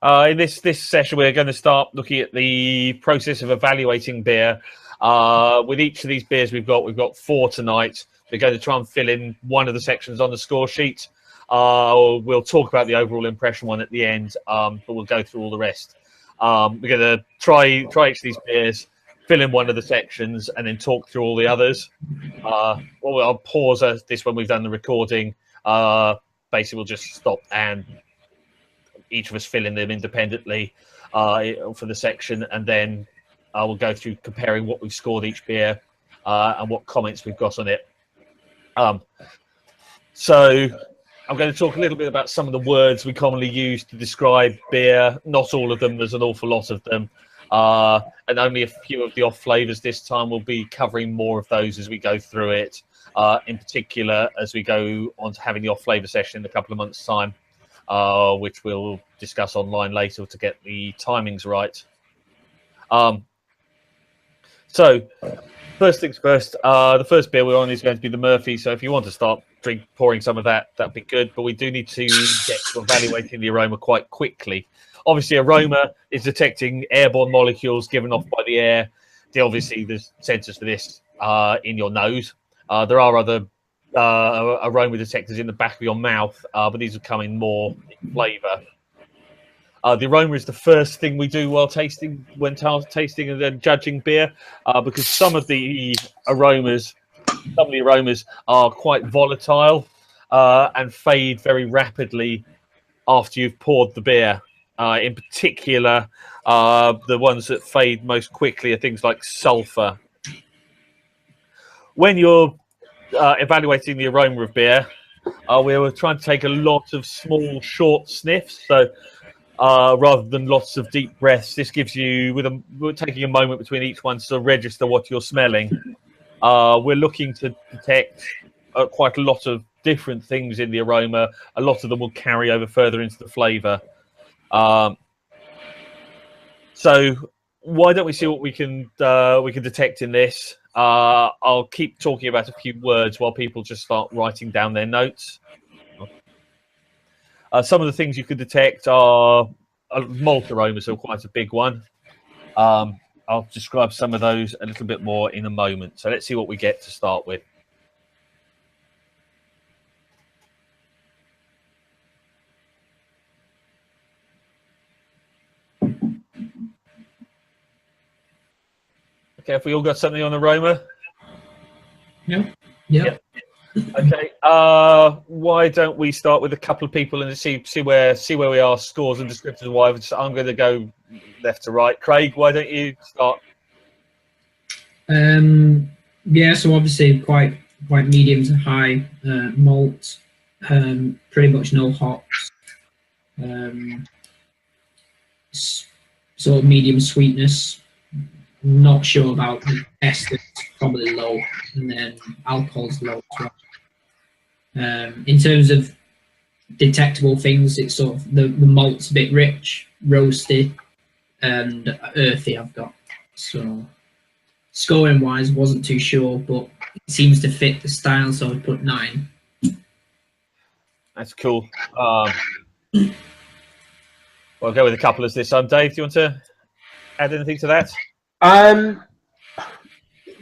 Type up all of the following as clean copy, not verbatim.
In this session, we're going to start looking at the process of evaluating beer. With each of these beers we've got 4 tonight. We're going to try and fill in one of the sections on the score sheet. We'll talk about the overall impression one at the end, but we'll go through all the rest. We're going to try each of these beers, fill in one of the sections, and then talk through all the others. I'll pause this when we've done the recording. Basically, we'll just stop and each of us fill in them independently for the section, and then I will go through comparing what we've scored each beer and what comments we've got on it. So I'm going to talk a little bit about some of the words we commonly use to describe beer. Not all of them, there's an awful lot of them. And only a few of the off flavours this time. We'll be covering more of those as we go through it, in particular as we go on to having the off flavour session in a couple of months' time. Which we'll discuss online later to get the timings right. So, first things first, the first beer we're on is going to be the Murphy. So if you want to start pouring some of that, that'd be good. But we do need to get to evaluating the aroma quite quickly. Obviously, aroma is detecting airborne molecules given off by the air. Obviously, there's sensors for this in your nose. There are other aroma detectors in the back of your mouth, but these are coming more in flavour. The aroma is the first thing we do while tasting, tasting and then judging beer, because some of the aromas are quite volatile and fade very rapidly after you've poured the beer. In particular, the ones that fade most quickly are things like sulphur. When you're evaluating the aroma of beer, we were trying to take a lot of small, short sniffs. So rather than lots of deep breaths, this gives you, we're taking a moment between each one to register what you're smelling. We're looking to detect quite a lot of different things in the aroma. A lot of them will carry over further into the flavour. So why don't we see what we can detect in this? I'll keep talking about a few words while people just start writing down their notes. Some of the things you could detect are malt aromas, so quite a big one. I'll describe some of those a little bit more in a moment. So let's see what we get to start with. Okay, have we all got something on aroma? Yeah. Okay. Why don't we start with a couple of people and see where we are, scores and descriptors. Why I'm going to go left to right. Craig, why don't you start? Yeah. So obviously quite medium to high malt. Pretty much no hops. Sort of medium sweetness. Not sure about the esters, probably low, and then alcohol's low as well. In terms of detectable things, it's sort of the malt's a bit rich, roasty, and earthy. I've got, so scoring wise, wasn't too sure, but it seems to fit the style, so I'd put 9. That's cool. We'll go with a couple as this. Dave, do you want to add anything to that?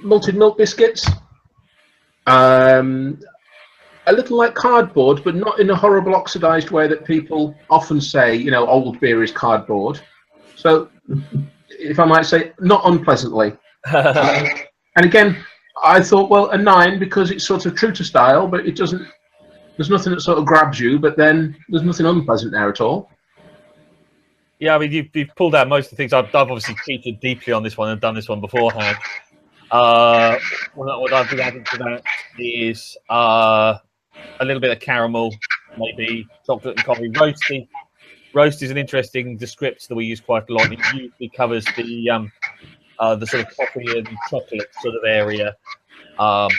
Malted milk biscuits. A little like cardboard, but not in a horrible oxidized way that people often say, you know, old beer is cardboard. So, if I might say, not unpleasantly. And again, I thought, well, a 9 because it's sort of true to style, but it doesn't, there's nothing that sort of grabs you, but then there's nothing unpleasant there at all. Yeah, I mean, you've pulled out most of the things. I've obviously cheated deeply on this one and done this one beforehand. What I've been adding to that is a little bit of caramel, maybe chocolate and coffee. Roast is an interesting descriptor that we use quite a lot. It usually covers the sort of coffee and chocolate sort of area. Can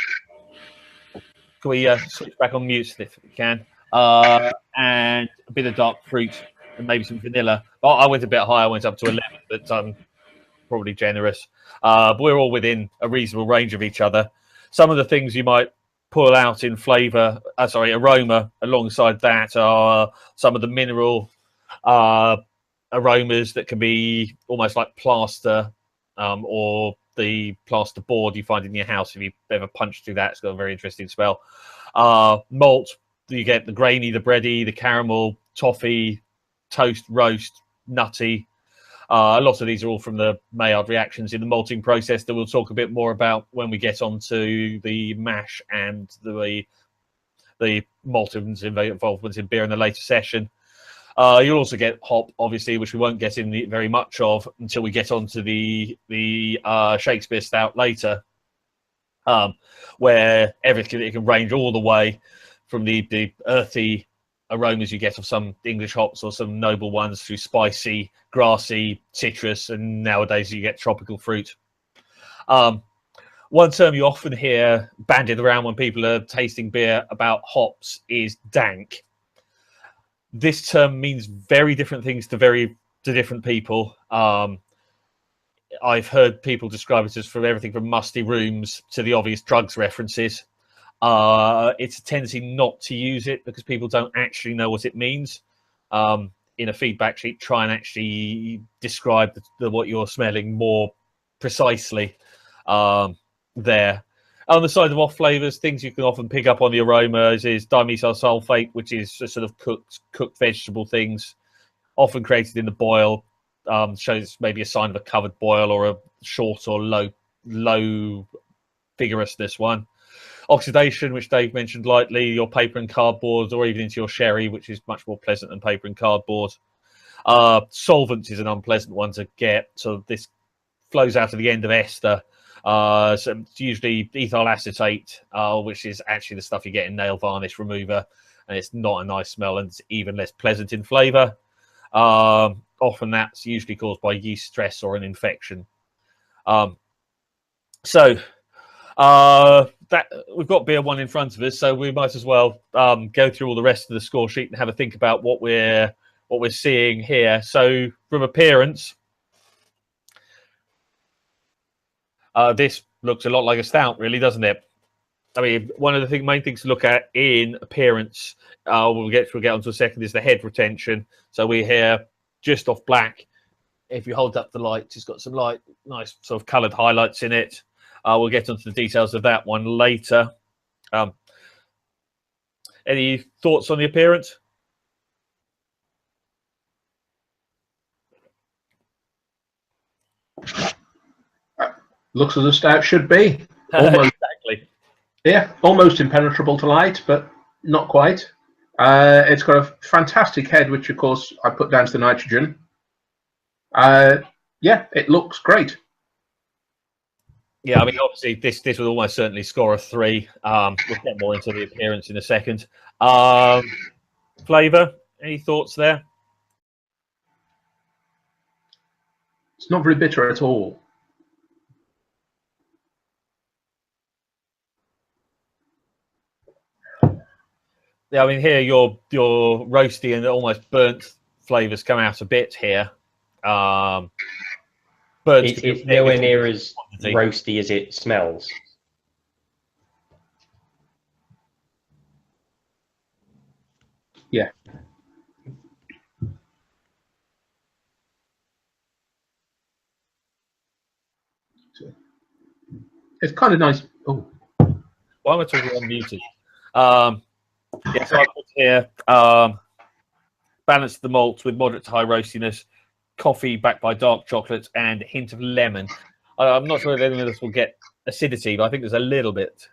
we switch back on mute if we can? And a bit of dark fruit and maybe some vanilla. Oh, I went a bit higher. I went up to 11, but I'm probably generous. But we're all within a reasonable range of each other. Some of the things you might pull out in flavour, aroma alongside that are some of the mineral aromas that can be almost like plaster, or the plaster board you find in your house. If you ever punch through that, it's got a very interesting smell. Malt, you get the grainy, the bready, the caramel, toffee, toast, roast, nutty. A lot of these are all from the Maillard reactions in the malting process that we'll talk a bit more about when we get onto the mash and the maltings involvement in beer in the later session. You'll also get hop, obviously, which we won't get in very much of until we get onto the Shakespeare Stout later, where everything it can range all the way from the earthy aromas you get of some English hops or some noble ones through spicy, grassy, citrus, and nowadays you get tropical fruit. One term you often hear bandied around when people are tasting beer about hops is dank. This term means very different things to different people. I've heard people describe it as from everything from musty rooms to the obvious drugs references. It's a tendency not to use it because people don't actually know what it means. In a feedback sheet, try and actually describe what you're smelling more precisely there. On the side of off flavors, things you can often pick up on the aromas is dimethyl sulfate, which is a sort of cooked vegetable things, often created in the boil. Shows maybe a sign of a covered boil or a short or low vigorousness one. Oxidation, which Dave mentioned lightly, your paper and cardboard, or even into your sherry, which is much more pleasant than paper and cardboard. Solvents is an unpleasant one to get. So this flows out of the end of ester. So it's usually ethyl acetate, which is actually the stuff you get in nail varnish remover, and it's not a nice smell, and it's even less pleasant in flavour. Often that's usually caused by yeast stress or an infection. That we've got beer one in front of us, so we might as well go through all the rest of the score sheet and have a think about what we're seeing here. So from appearance, this looks a lot like a stout, really, doesn't it? I mean, one of the main things to look at in appearance, we'll get onto a second, is the head retention. So we're here just off black. If you hold up the lights, it's got some nice sort of coloured highlights in it. We'll get onto the details of that one later. Any thoughts on the appearance? Looks as a stout should be. Almost, exactly. Yeah, almost impenetrable to light, but not quite. It's got a fantastic head, which of course I put down to the nitrogen. Yeah, it looks great. Yeah, I mean, obviously, this would almost certainly score a 3. We'll get more into the appearance in a second. Flavour, any thoughts there? It's not very bitter at all. Yeah, I mean, here your roasty and almost burnt flavours come out a bit here. It's nowhere near as roasty as it smells. Yeah. It's kind of nice. Oh, why am I talking unmuted? Yeah, so I put here balance the malt with moderate to high roastiness, coffee backed by dark chocolate, and a hint of lemon. I'm not sure if any of this will get acidity, but I think there's a little bit.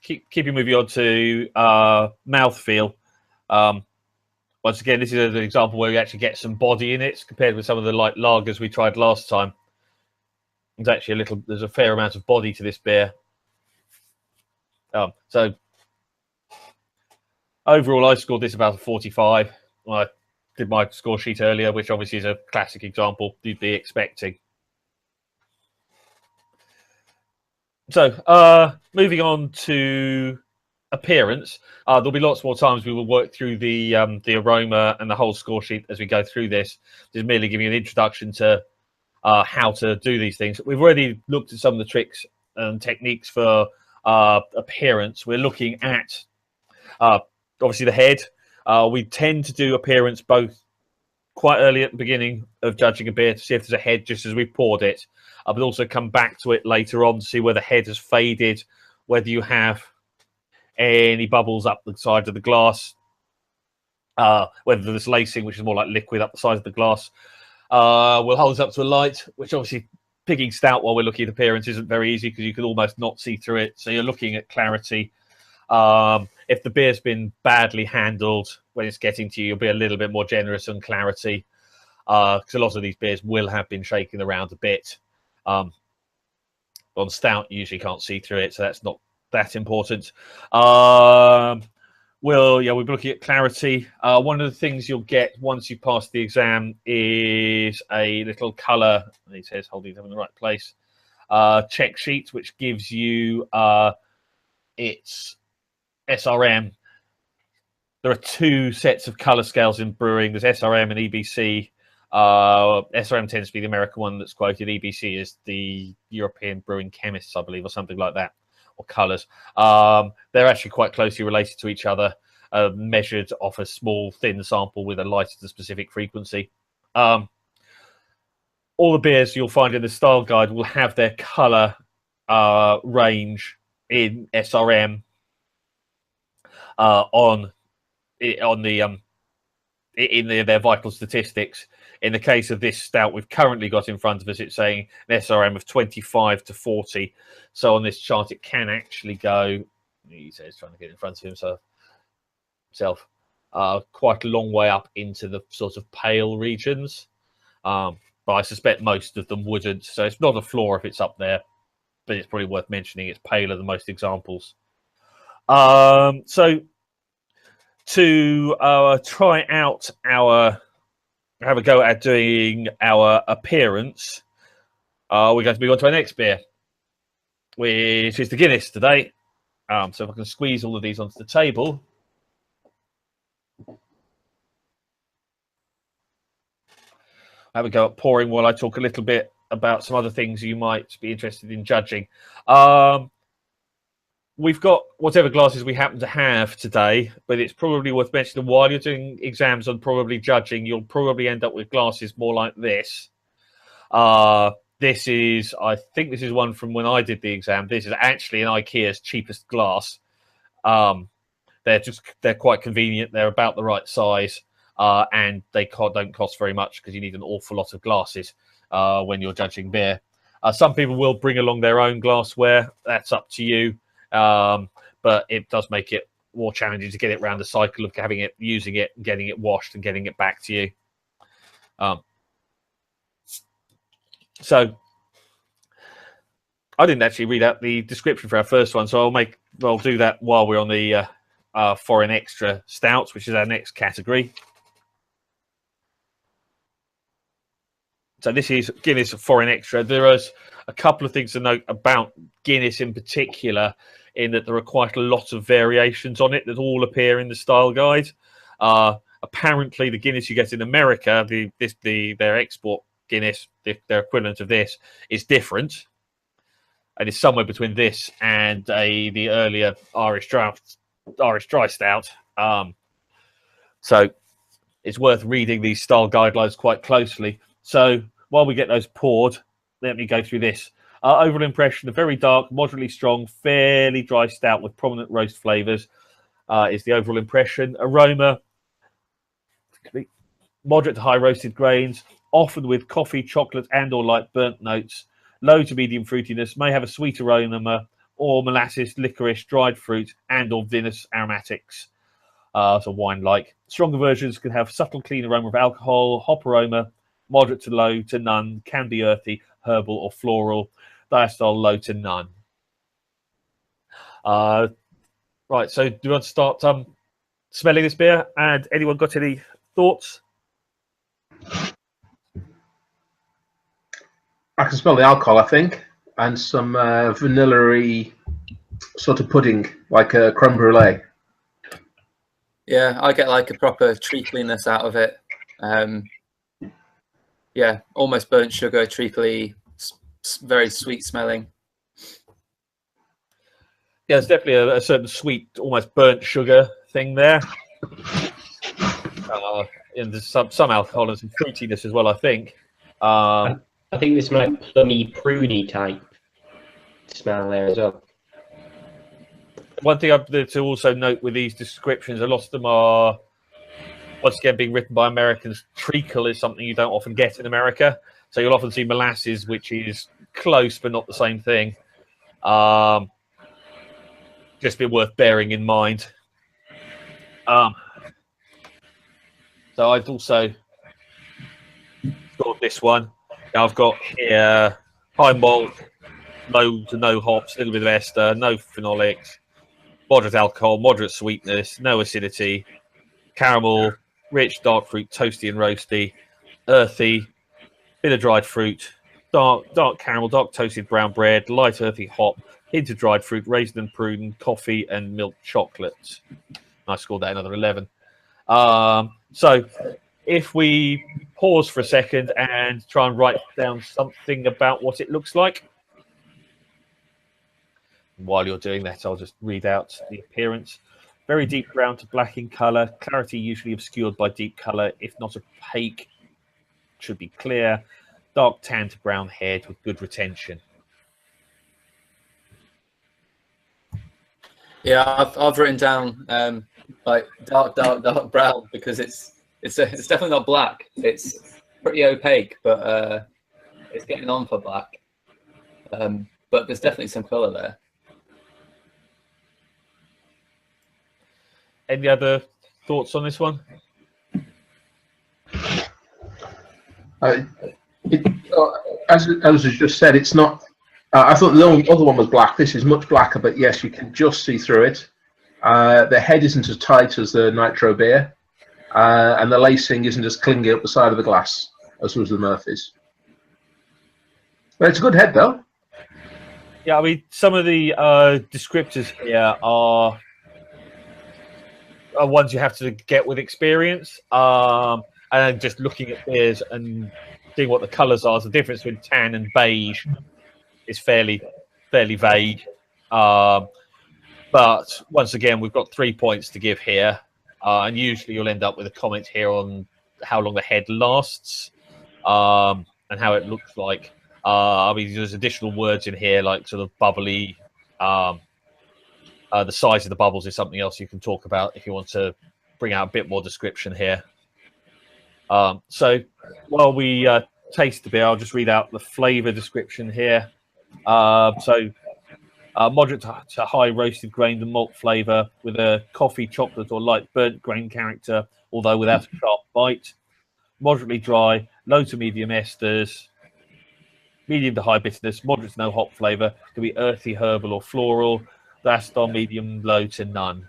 Keeping moving on to mouthfeel. Once again, this is an example where we actually get some body in it compared with some of the light lagers we tried last time. There's actually there's a fair amount of body to this beer. So overall, I scored this about a 45. I did my score sheet earlier, which obviously is a classic example you'd be expecting. So moving on to appearance, there'll be lots more times we will work through the aroma and the whole score sheet as we go through this. Just merely giving you an introduction to how to do these things. We've already looked at some of the tricks and techniques for appearance. We're looking at obviously the head. We tend to do appearance both quite early at the beginning of judging a beer to see if there's a head just as we've poured it, but also come back to it later on to see where the head has faded, whether you have any bubbles up the side of the glass, whether there's lacing, which is more like liquid up the side of the glass. We'll hold it up to a light, which obviously picking stout while we're looking at appearance isn't very easy because you can almost not see through it. So you're looking at clarity. If the beer's been badly handled when it's getting to you, you'll be a little bit more generous on clarity because a lot of these beers will have been shaken around a bit. On stout, you usually can't see through it, so that's not that important. We'll be looking at clarity. One of the things you'll get once you pass the exam is a little colour. It says holding them in the right place. Check sheet, which gives you its SRM. There are two sets of colour scales in brewing. There's SRM and EBC. SRM tends to be the American one that's quoted. EBC is the European Brewing Chemists, I believe, or something like that, or colours. They're actually quite closely related to each other, measured off a small, thin sample with a light at a specific frequency. All the beers you'll find in the style guide will have their colour range in SRM in their vital statistics. In the case of this stout we've currently got in front of us, it's saying an SRM of 25 to 40. So on this chart, it can actually go. He says trying to get in front of himself, quite a long way up into the sort of pale regions. But I suspect most of them wouldn't. So it's not a flaw if it's up there, but it's probably worth mentioning it's paler than most examples. So to try out have a go at doing our appearance, we're going to move on to our next beer, which is the Guinness today. So if I can squeeze all of these onto the table. Have a go at pouring while I talk a little bit about some other things you might be interested in judging. We've got whatever glasses we happen to have today, but it's probably worth mentioning while you're doing exams on probably judging, you'll probably end up with glasses more like this. This is, I think this is one from when I did the exam. This is actually an IKEA's cheapest glass. They're quite convenient. They're about the right size, and they don't cost very much because you need an awful lot of glasses when you're judging beer. Some people will bring along their own glassware. That's up to you. But it does make it more challenging to get it around the cycle of having it, using it, getting it washed, and getting it back to you. So I didn't actually read out the description for our first one, so I'll do that while we're on the foreign extra stouts, which is our next category. So this is Guinness Foreign Extra. There is a couple of things to note about Guinness in particular, in that there are quite a lot of variations on it that all appear in the style guide. Apparently, the Guinness you get in America, their export Guinness, their equivalent of this, is different, and it's somewhere between this and the earlier Irish Dry Stout. So it's worth reading these style guidelines quite closely. So while we get those poured, let me go through this. Overall impression: a very dark, moderately strong, fairly dry stout with prominent roast flavours is the overall impression. Aroma: moderate to high roasted grains, often with coffee, chocolate and or light burnt notes. Low to medium fruitiness, may have a sweet aroma or molasses, licorice, dried fruit and or vinous aromatics. So wine-like. Stronger versions can have subtle clean aroma of alcohol, hop aroma, moderate to low to none, can be earthy, herbal or floral. Diastole low to none. Right, so do you want to start smelling this beer? And anyone got any thoughts? I can smell the alcohol, I think, and some vanilla-y sort of pudding, like a creme brulee. Yeah, I get like a proper treacliness out of it. Yeah, almost burnt sugar, treacly, very sweet smelling. Yeah, there's definitely a certain sweet, almost burnt sugar thing there. And there's some alcohol and some fruitiness as well, I think. I think there's like plummy, pruny type smell there as well. One thing I've to also note with these descriptions, a lot of them are, once again, being written by Americans. Treacle is something you don't often get in America. So you'll often see molasses, which is close but not the same thing. Just be worth bearing in mind. So I've also got this one. I've got here high malt, low to no hops, a little bit of ester, no phenolics, moderate alcohol, moderate sweetness, no acidity, caramel, rich dark fruit, toasty and roasty, earthy, bit of dried fruit, dark caramel, dark toasted brown bread, light earthy hop, hint of dried fruit, raisin and prune, coffee and milk chocolate. I scored that another 11. So if we pause for a second and try and write down something about what it looks like. While you're doing that, I'll just read out the appearance. Very deep brown to black in colour. Clarity usually obscured by deep colour. If not opaque, should be clear. Dark tan to brown head with good retention. Yeah, I've written down like dark brown because it's definitely not black. It's pretty opaque, but it's getting on for black. But there's definitely some colour there. Any other thoughts on this one? As was just said, it's not. I thought the other one was black. This is much blacker, but yes, you can just see through it. The head isn't as tight as the nitro beer, and the lacing isn't as clingy up the side of the glass as was the Murphy's. But it's a good head, though. Yeah, I mean, some of the descriptors here are ones you have to get with experience. And just looking at beers and seeing what the colours are, the difference between tan and beige is fairly vague. But once again, we've got 3 points to give here. And usually you'll end up with a comment here on how long the head lasts and how it looks like. I mean, there's additional words in here like sort of bubbly. The size of the bubbles is something else you can talk about if you want to bring out a bit more description here. So while we taste the beer, I'll just read out the flavour description here. Moderate to high roasted grain and malt flavour with a coffee, chocolate or light burnt grain character, although without a sharp bite. Moderately dry, low to medium esters, medium to high bitterness, moderate to no hop flavour. Can be earthy, herbal or floral. That's on medium, low to none.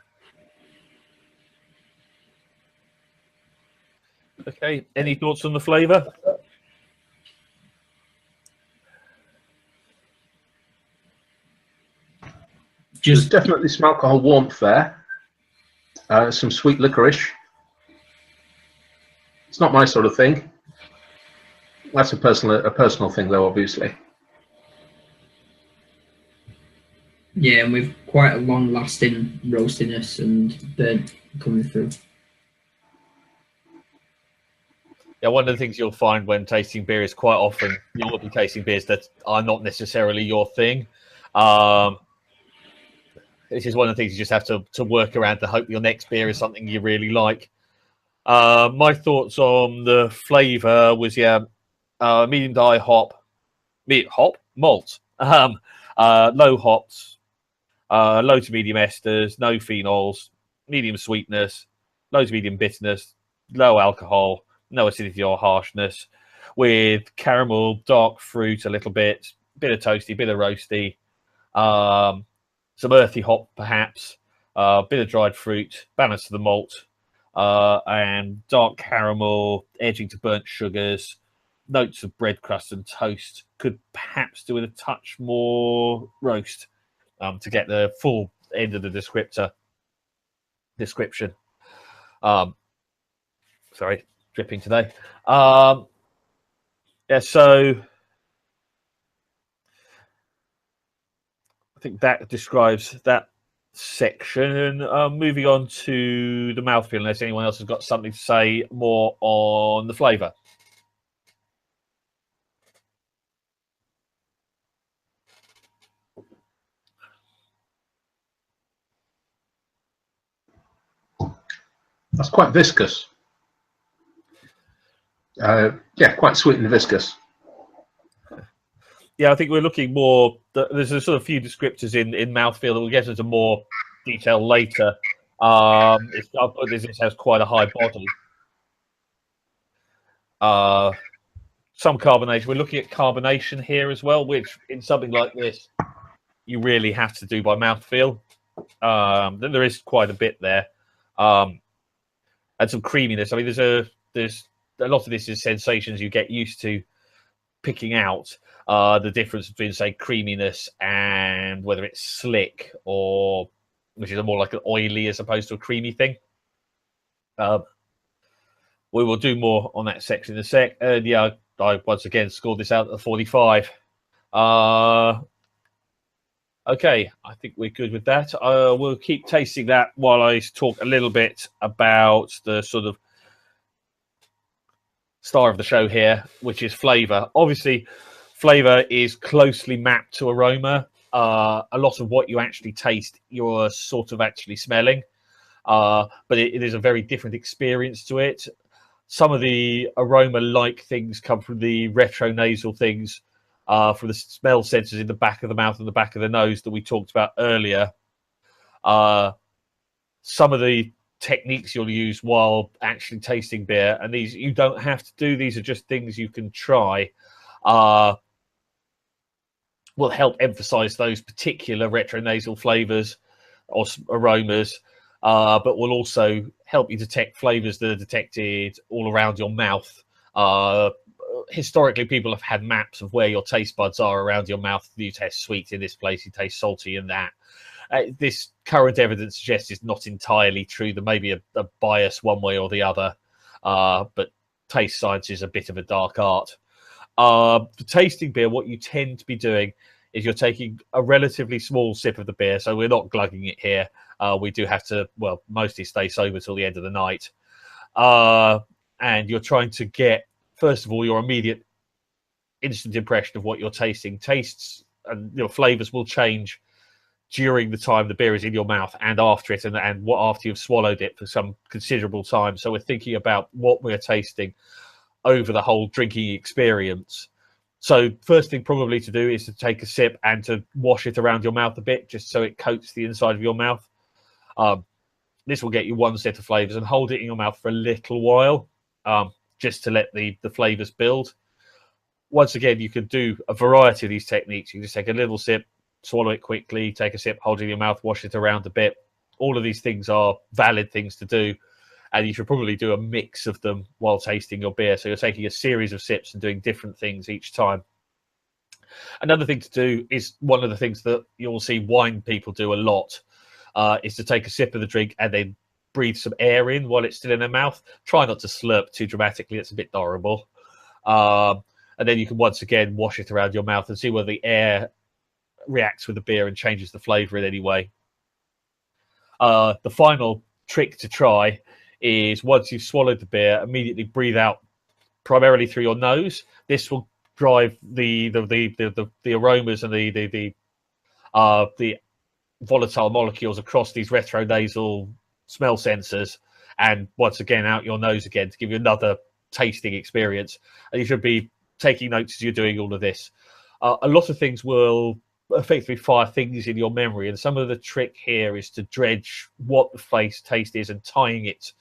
Okay, any thoughts on the flavour? There's definitely some alcohol warmth there. Some sweet licorice. It's not my sort of thing. That's a personal thing, though, obviously. Yeah, and with quite a long-lasting roastiness and burnt coming through. Yeah, one of the things you'll find when tasting beer is quite often you'll be tasting beers that are not necessarily your thing. This is one of the things you just have to work around to hope your next beer is something you really like. My thoughts on the flavour was, medium to high malt, low hops, low to medium esters, no phenols, medium sweetness, low to medium bitterness, low alcohol, no acidity or harshness, with caramel, dark fruit a little bit of toasty, bit of roasty, some earthy hop perhaps, bit of dried fruit, balance to the malt, and dark caramel, edging to burnt sugars, notes of bread crust and toast. Could perhaps do with a touch more roast to get the full end of the description. Sorry, dripping today. Yeah, so I think that describes that section. Moving on to the mouthfeel, unless anyone else has got something to say more on the flavour. That's quite viscous. Yeah, quite sweet and viscous. Yeah, I think we're looking more. There's a sort of few descriptors in mouthfeel that we'll get into more detail later. I'll put this has quite a high body. Some carbonation. We're looking at carbonation here as well, which in something like this, you really have to do by mouthfeel. Then there is quite a bit there, and some creaminess. I mean, there's a lot of this is sensations you get used to picking out. The difference between, say, creaminess and whether it's slick or which is more like an oily as opposed to a creamy thing. We will do more on that section in a sec. Yeah, I once again scored this out at 45. Okay, I think we're good with that. We'll keep tasting that while I talk a little bit about the sort of star of the show here, which is flavour. Obviously, flavour is closely mapped to aroma. A lot of what you actually taste, you're sort of actually smelling, but it is a very different experience to it. Some of the aroma-like things come from the retronasal things, from the smell sensors in the back of the mouth and the back of the nose that we talked about earlier. Some of the techniques you'll use while actually tasting beer, and these you don't have to do. These are just things you can try. Will help emphasize those particular retronasal flavors or aromas, but will also help you detect flavors that are detected all around your mouth. Historically, people have had maps of where your taste buds are around your mouth. You taste sweet in this place, you taste salty in that. This current evidence suggests it's not entirely true. There may be a bias one way or the other, but taste science is a bit of a dark art. For tasting beer, what you tend to be doing is you're taking a relatively small sip of the beer, so we're not glugging it here. We do have to, well, mostly stay sober till the end of the night. And you're trying to get, first of all, your immediate instant impression of what you're tasting. Tastes and your flavors will change during the time the beer is in your mouth and after it, and what after you've swallowed it for some considerable time. So we're thinking about what we're tasting over the whole drinking experience. So first thing probably to do is to take a sip and to wash it around your mouth a bit, just so it coats the inside of your mouth. This will get you one set of flavors, and hold it in your mouth for a little while, just to let the flavors build. Once again, you can do a variety of these techniques. You can just take a little sip, swallow it quickly, take a sip, hold it in your mouth, wash it around a bit. All of these things are valid things to do, and you should probably do a mix of them while tasting your beer. So you're taking a series of sips and doing different things each time. Another thing to do is one of the things that you'll see wine people do a lot, is to take a sip of the drink and then breathe some air in while it's still in their mouth. Try not to slurp too dramatically. It's a bit horrible. And then you can once again wash it around your mouth and see whether the air reacts with the beer and changes the flavor in any way. The final trick to try is, once you've swallowed the beer, immediately breathe out primarily through your nose. This will drive the aromas and the volatile molecules across these retronasal smell sensors, and once again out your nose again to give you another tasting experience. And you should be taking notes as you're doing all of this. A lot of things will effectively fire things in your memory, and some of the trick here is to dredge what the taste is and tying it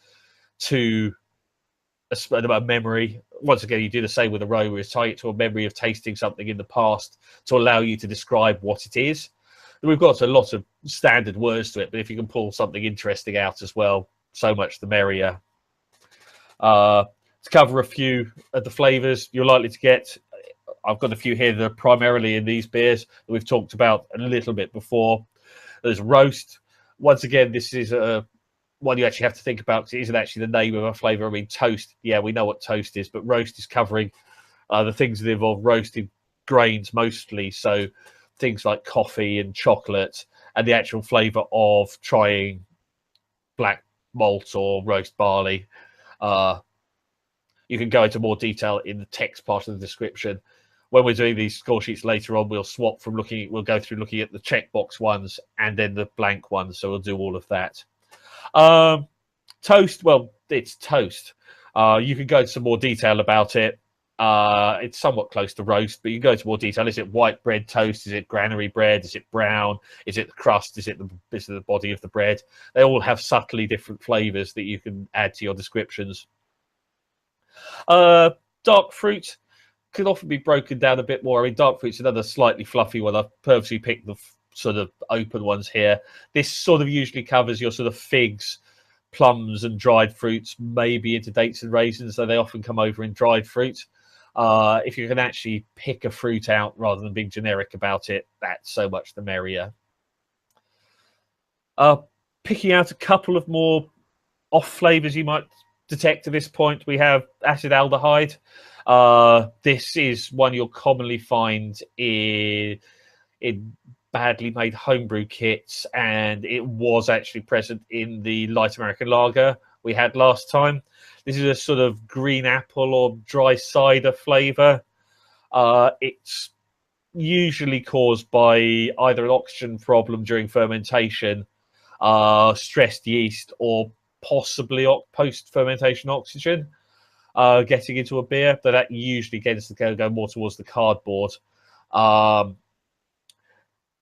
to a memory. Once again, you do the same with aroma, is tie it to a memory of tasting something in the past to allow you to describe what it is. We've got a lot of standard words to it, but if you can pull something interesting out as well, so much the merrier. To cover a few of the flavors you're likely to get, I've got a few here that are primarily in these beers that we've talked about a little bit before. There's roast. Once again, this is one you actually have to think about, because it isn't actually the name of a flavor. I mean, toast, yeah, we know what toast is, but roast is covering the things that involve roasted grains mostly, so things like coffee and chocolate, and the actual flavour of trying black malt or roast barley. You can go into more detail in the text part of the description. When we're doing these score sheets later on, we'll swap from we'll go through looking at the checkbox ones and then the blank ones. So we'll do all of that. Toast, well, it's toast. You can go into some more detail about it. It's somewhat close to roast, but you can go into more detail. Is it white bread toast? Is it granary bread? Is it brown? Is it the crust? Is it the body of the bread? They all have subtly different flavors that you can add to your descriptions. Dark fruit could often be broken down a bit more. I mean, dark fruit's another slightly fluffy one. I've purposely picked the sort of open ones here. This sort of usually covers your sort of figs, plums, and dried fruits, maybe into dates and raisins, so they often come over in dried fruit. If you can actually pick a fruit out rather than being generic about it, that's so much the merrier. Picking out a couple of more off flavors you might detect at this point, we have acetaldehyde. This is one you'll commonly find in badly made homebrew kits, and it was actually present in the light American lager we had last time. This is a sort of green apple or dry cider flavor. It's usually caused by either an oxygen problem during fermentation, stressed yeast, or possibly post-fermentation oxygen getting into a beer, but that usually tends to go more towards the cardboard.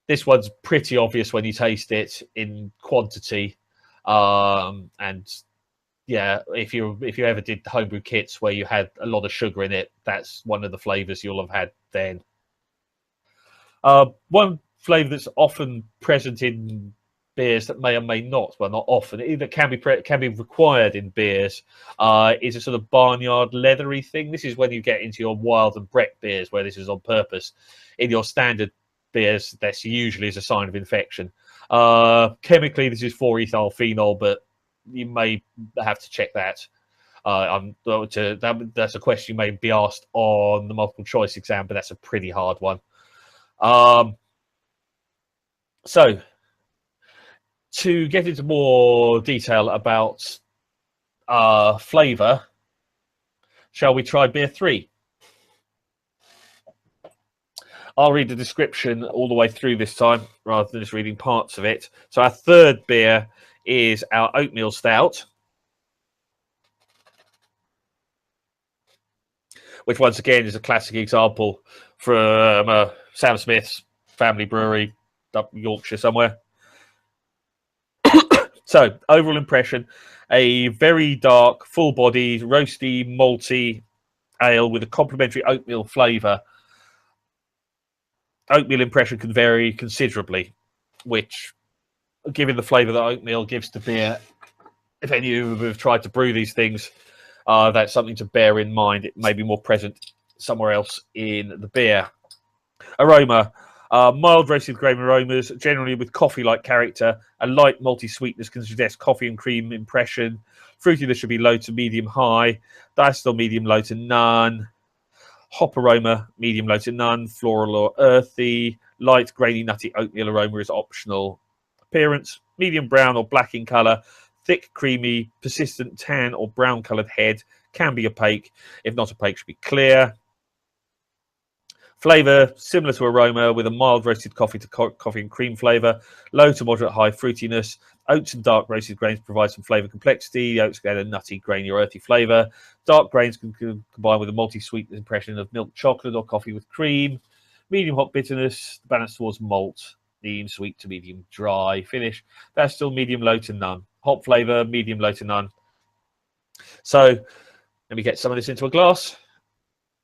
This one's pretty obvious when you taste it in quantity, and yeah, if you ever did homebrew kits where you had a lot of sugar in it, that's one of the flavors you'll have had then. One flavor that's often present in beers that may or may not, well, not often, that can be required in beers, is a sort of barnyard leathery thing. This is when you get into your wild and Brett beers, where this is on purpose. In your standard beers, that's usually is a sign of infection. Chemically, this is 4-ethyl phenol, but you may have to check that. That's a question you may be asked on the multiple choice exam, but that's a pretty hard one. So, to get into more detail about flavour, shall we try beer 3? I'll read the description all the way through this time, rather than just reading parts of it. So our third beer is our Oatmeal Stout, which once again is a classic example from Sam Smith's family brewery up Yorkshire somewhere. So, overall impression, a very dark, full-bodied, roasty, malty ale with a complementary oatmeal flavour. Oatmeal impression can vary considerably, which, given the flavour that oatmeal gives to beer, if any of you have tried to brew these things, that's something to bear in mind. It may be more present somewhere else in the beer. Aroma. Mild roasted grain aromas, generally with coffee-like character. A light malty sweetness can suggest coffee and cream impression. Fruitiness should be low to medium high. Diacetyl medium low to none. Hop aroma medium low to none. Floral or earthy. Light grainy nutty oatmeal aroma is optional. Appearance medium brown or black in colour. Thick, creamy, persistent tan or brown coloured head. Can be opaque. If not opaque, should be clear. Flavour, similar to aroma, with a mild roasted coffee to coffee and cream flavour, low to moderate high fruitiness. Oats and dark roasted grains provide some flavour complexity. The oats get a nutty, grainy or earthy flavour. Dark grains can combine with a multi-sweet impression of milk chocolate or coffee with cream. Medium hot bitterness, balance towards malt. Medium sweet to medium dry. Finish, that's still medium low to none. Hop flavour, medium low to none. So, let me get some of this into a glass.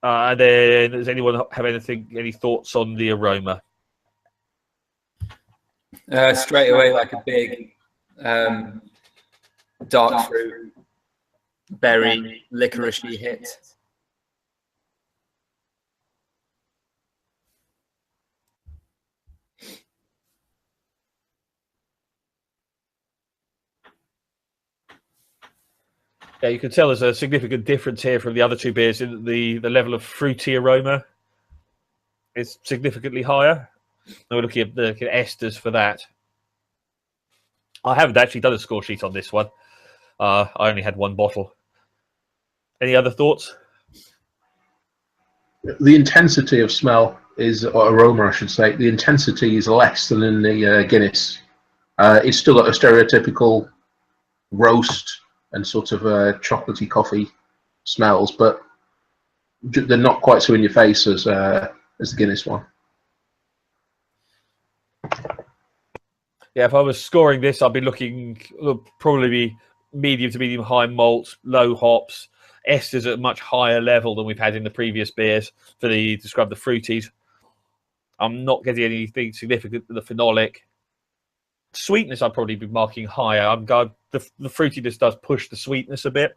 And then, does anyone have any thoughts on the aroma? Straight away, like a big dark fruit, berry, licoricey hit. Yeah, you can tell there's a significant difference here from the other two beers. In the level of fruity aroma is significantly higher. And we're looking at the esters for that. I haven't actually done a score sheet on this one. I only had one bottle. Any other thoughts? The intensity of smell is, or aroma, I should say, the intensity is less than in the Guinness. It's still got a stereotypical roast and sort of chocolatey coffee smells, but they're not quite so in your face as the Guinness one. Yeah, if I was scoring this, I'd be looking probably be medium to medium high malt, low hops, esters at a much higher level than we've had in the previous beers for the describe the fruities. I'm not getting anything significant in the phenolic. Sweetness, I'd probably be marking higher. The fruitiness does push the sweetness a bit.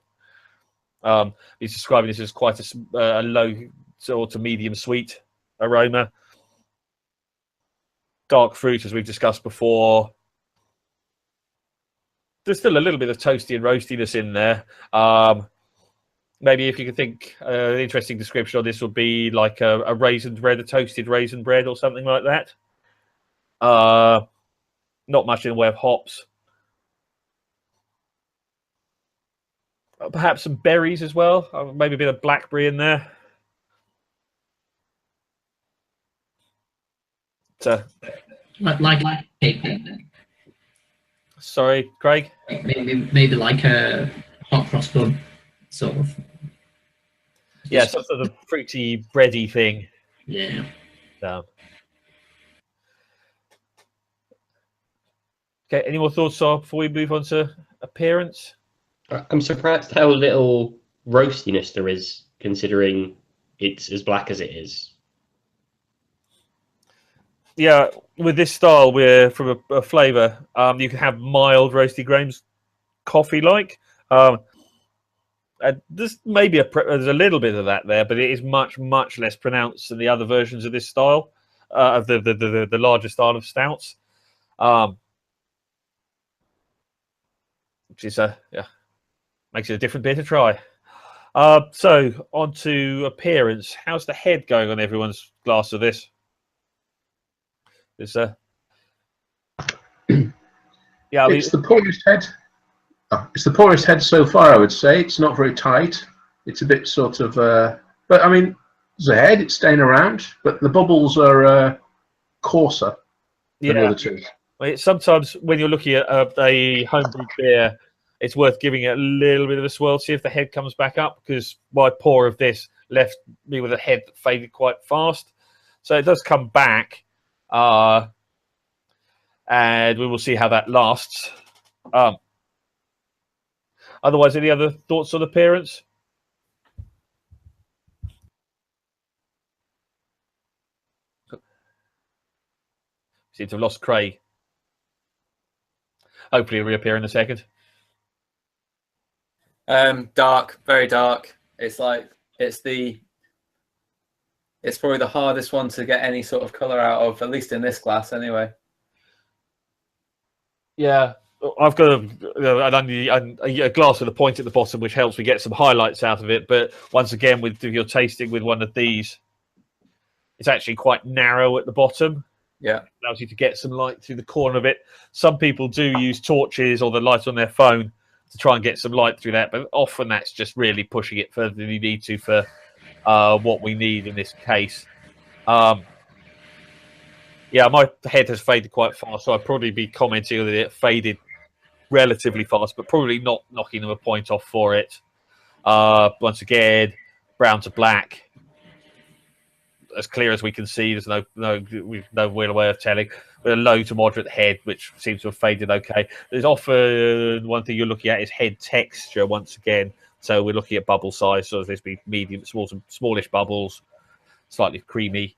He's describing this as quite a low to medium sweet aroma. Dark fruit, as we've discussed before. There's still a little bit of toasty and roastiness in there. Maybe if you could think an interesting description on this would be like a raisin bread, a toasted raisin bread or something like that. Not much in the way of hops. Perhaps some berries as well. Maybe a bit of blackberry in there. Like cake. Sorry, Craig. Maybe like a hot cross bun, sort of. Yeah, some sort of fruity, bready thing. Yeah. Okay, any more thoughts before we move on to appearance? I'm surprised how little roastiness there is, considering it's as black as it is. Yeah, with this style, we're from a flavour. You can have mild roasty grains, coffee-like. There's maybe there's a little bit of that there, but it is much less pronounced than the other versions of this style, of the larger style of stouts. Which is makes it a different beer to try. So on to appearance. How's the head going on everyone's glass of this? It's yeah, it's the poorest head. It's the poorest head so far, I would say. It's not very tight. It's a bit sort of, but I mean, there's a head. It's staying around, but the bubbles are coarser than the other two. Sometimes when you're looking at a homebrew beer, it's worth giving it a little bit of a swirl, see if the head comes back up, because my pour of this left me with a head that faded quite fast. So it does come back, and we will see how that lasts. Otherwise, any other thoughts on appearance? Seem to have lost Craig. Hopefully he'll reappear in a second. Dark, very dark. It's probably the hardest one to get any sort of colour out of, at least in this glass anyway. Yeah, I've got a glass with a point at the bottom, which helps me get some highlights out of it. But once again, if you're tasting with one of these, it's actually quite narrow at the bottom. Yeah, allows you to get some light through the corner of it. Some people do use torches or the light on their phone to try and get some light through that, but often that's just really pushing it further than you need to for what we need in this case. Yeah, my head has faded quite fast, so I'd probably be commenting that it faded relatively fast, but probably not knocking them a point off for it. Once again, brown to black. As clear as we can see, there's no real way of telling. With a low to moderate head, which seems to have faded okay. There's often one thing you're looking at is head texture once again. So we're looking at bubble size. So there's be medium, smallish bubbles, slightly creamy.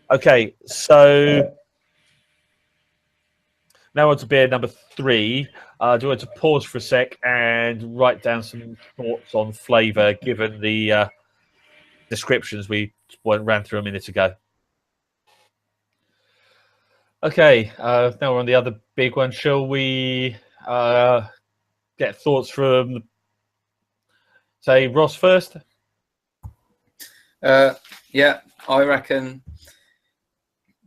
Okay, so now on to beer number 3. Do you want to pause for a sec and write down some thoughts on flavour, given the descriptions we ran through a minute ago? Okay, now we're on the other big one. Shall we get thoughts from, say, Ross first. Yeah, I reckon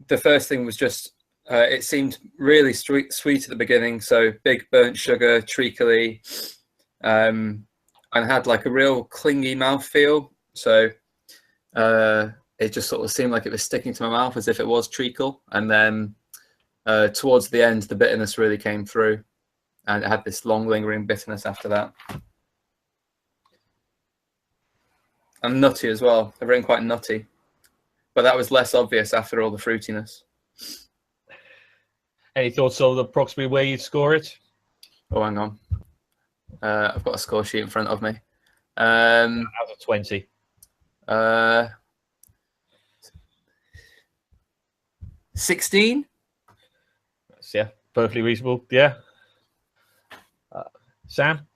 the first thing was just it seemed really sweet at the beginning. So big burnt sugar, treacly, and had like a real clingy mouthfeel. So it just sort of seemed like it was sticking to my mouth as if it was treacle. And then towards the end, the bitterness really came through, and it had this long lingering bitterness after that. And nutty as well. They've written quite nutty, but that was less obvious after all the fruitiness. Any thoughts on approximately where you'd score it? Oh, hang on. I've got a score sheet in front of me. Out of 20. 16? Yeah, perfectly reasonable. Yeah. Sam?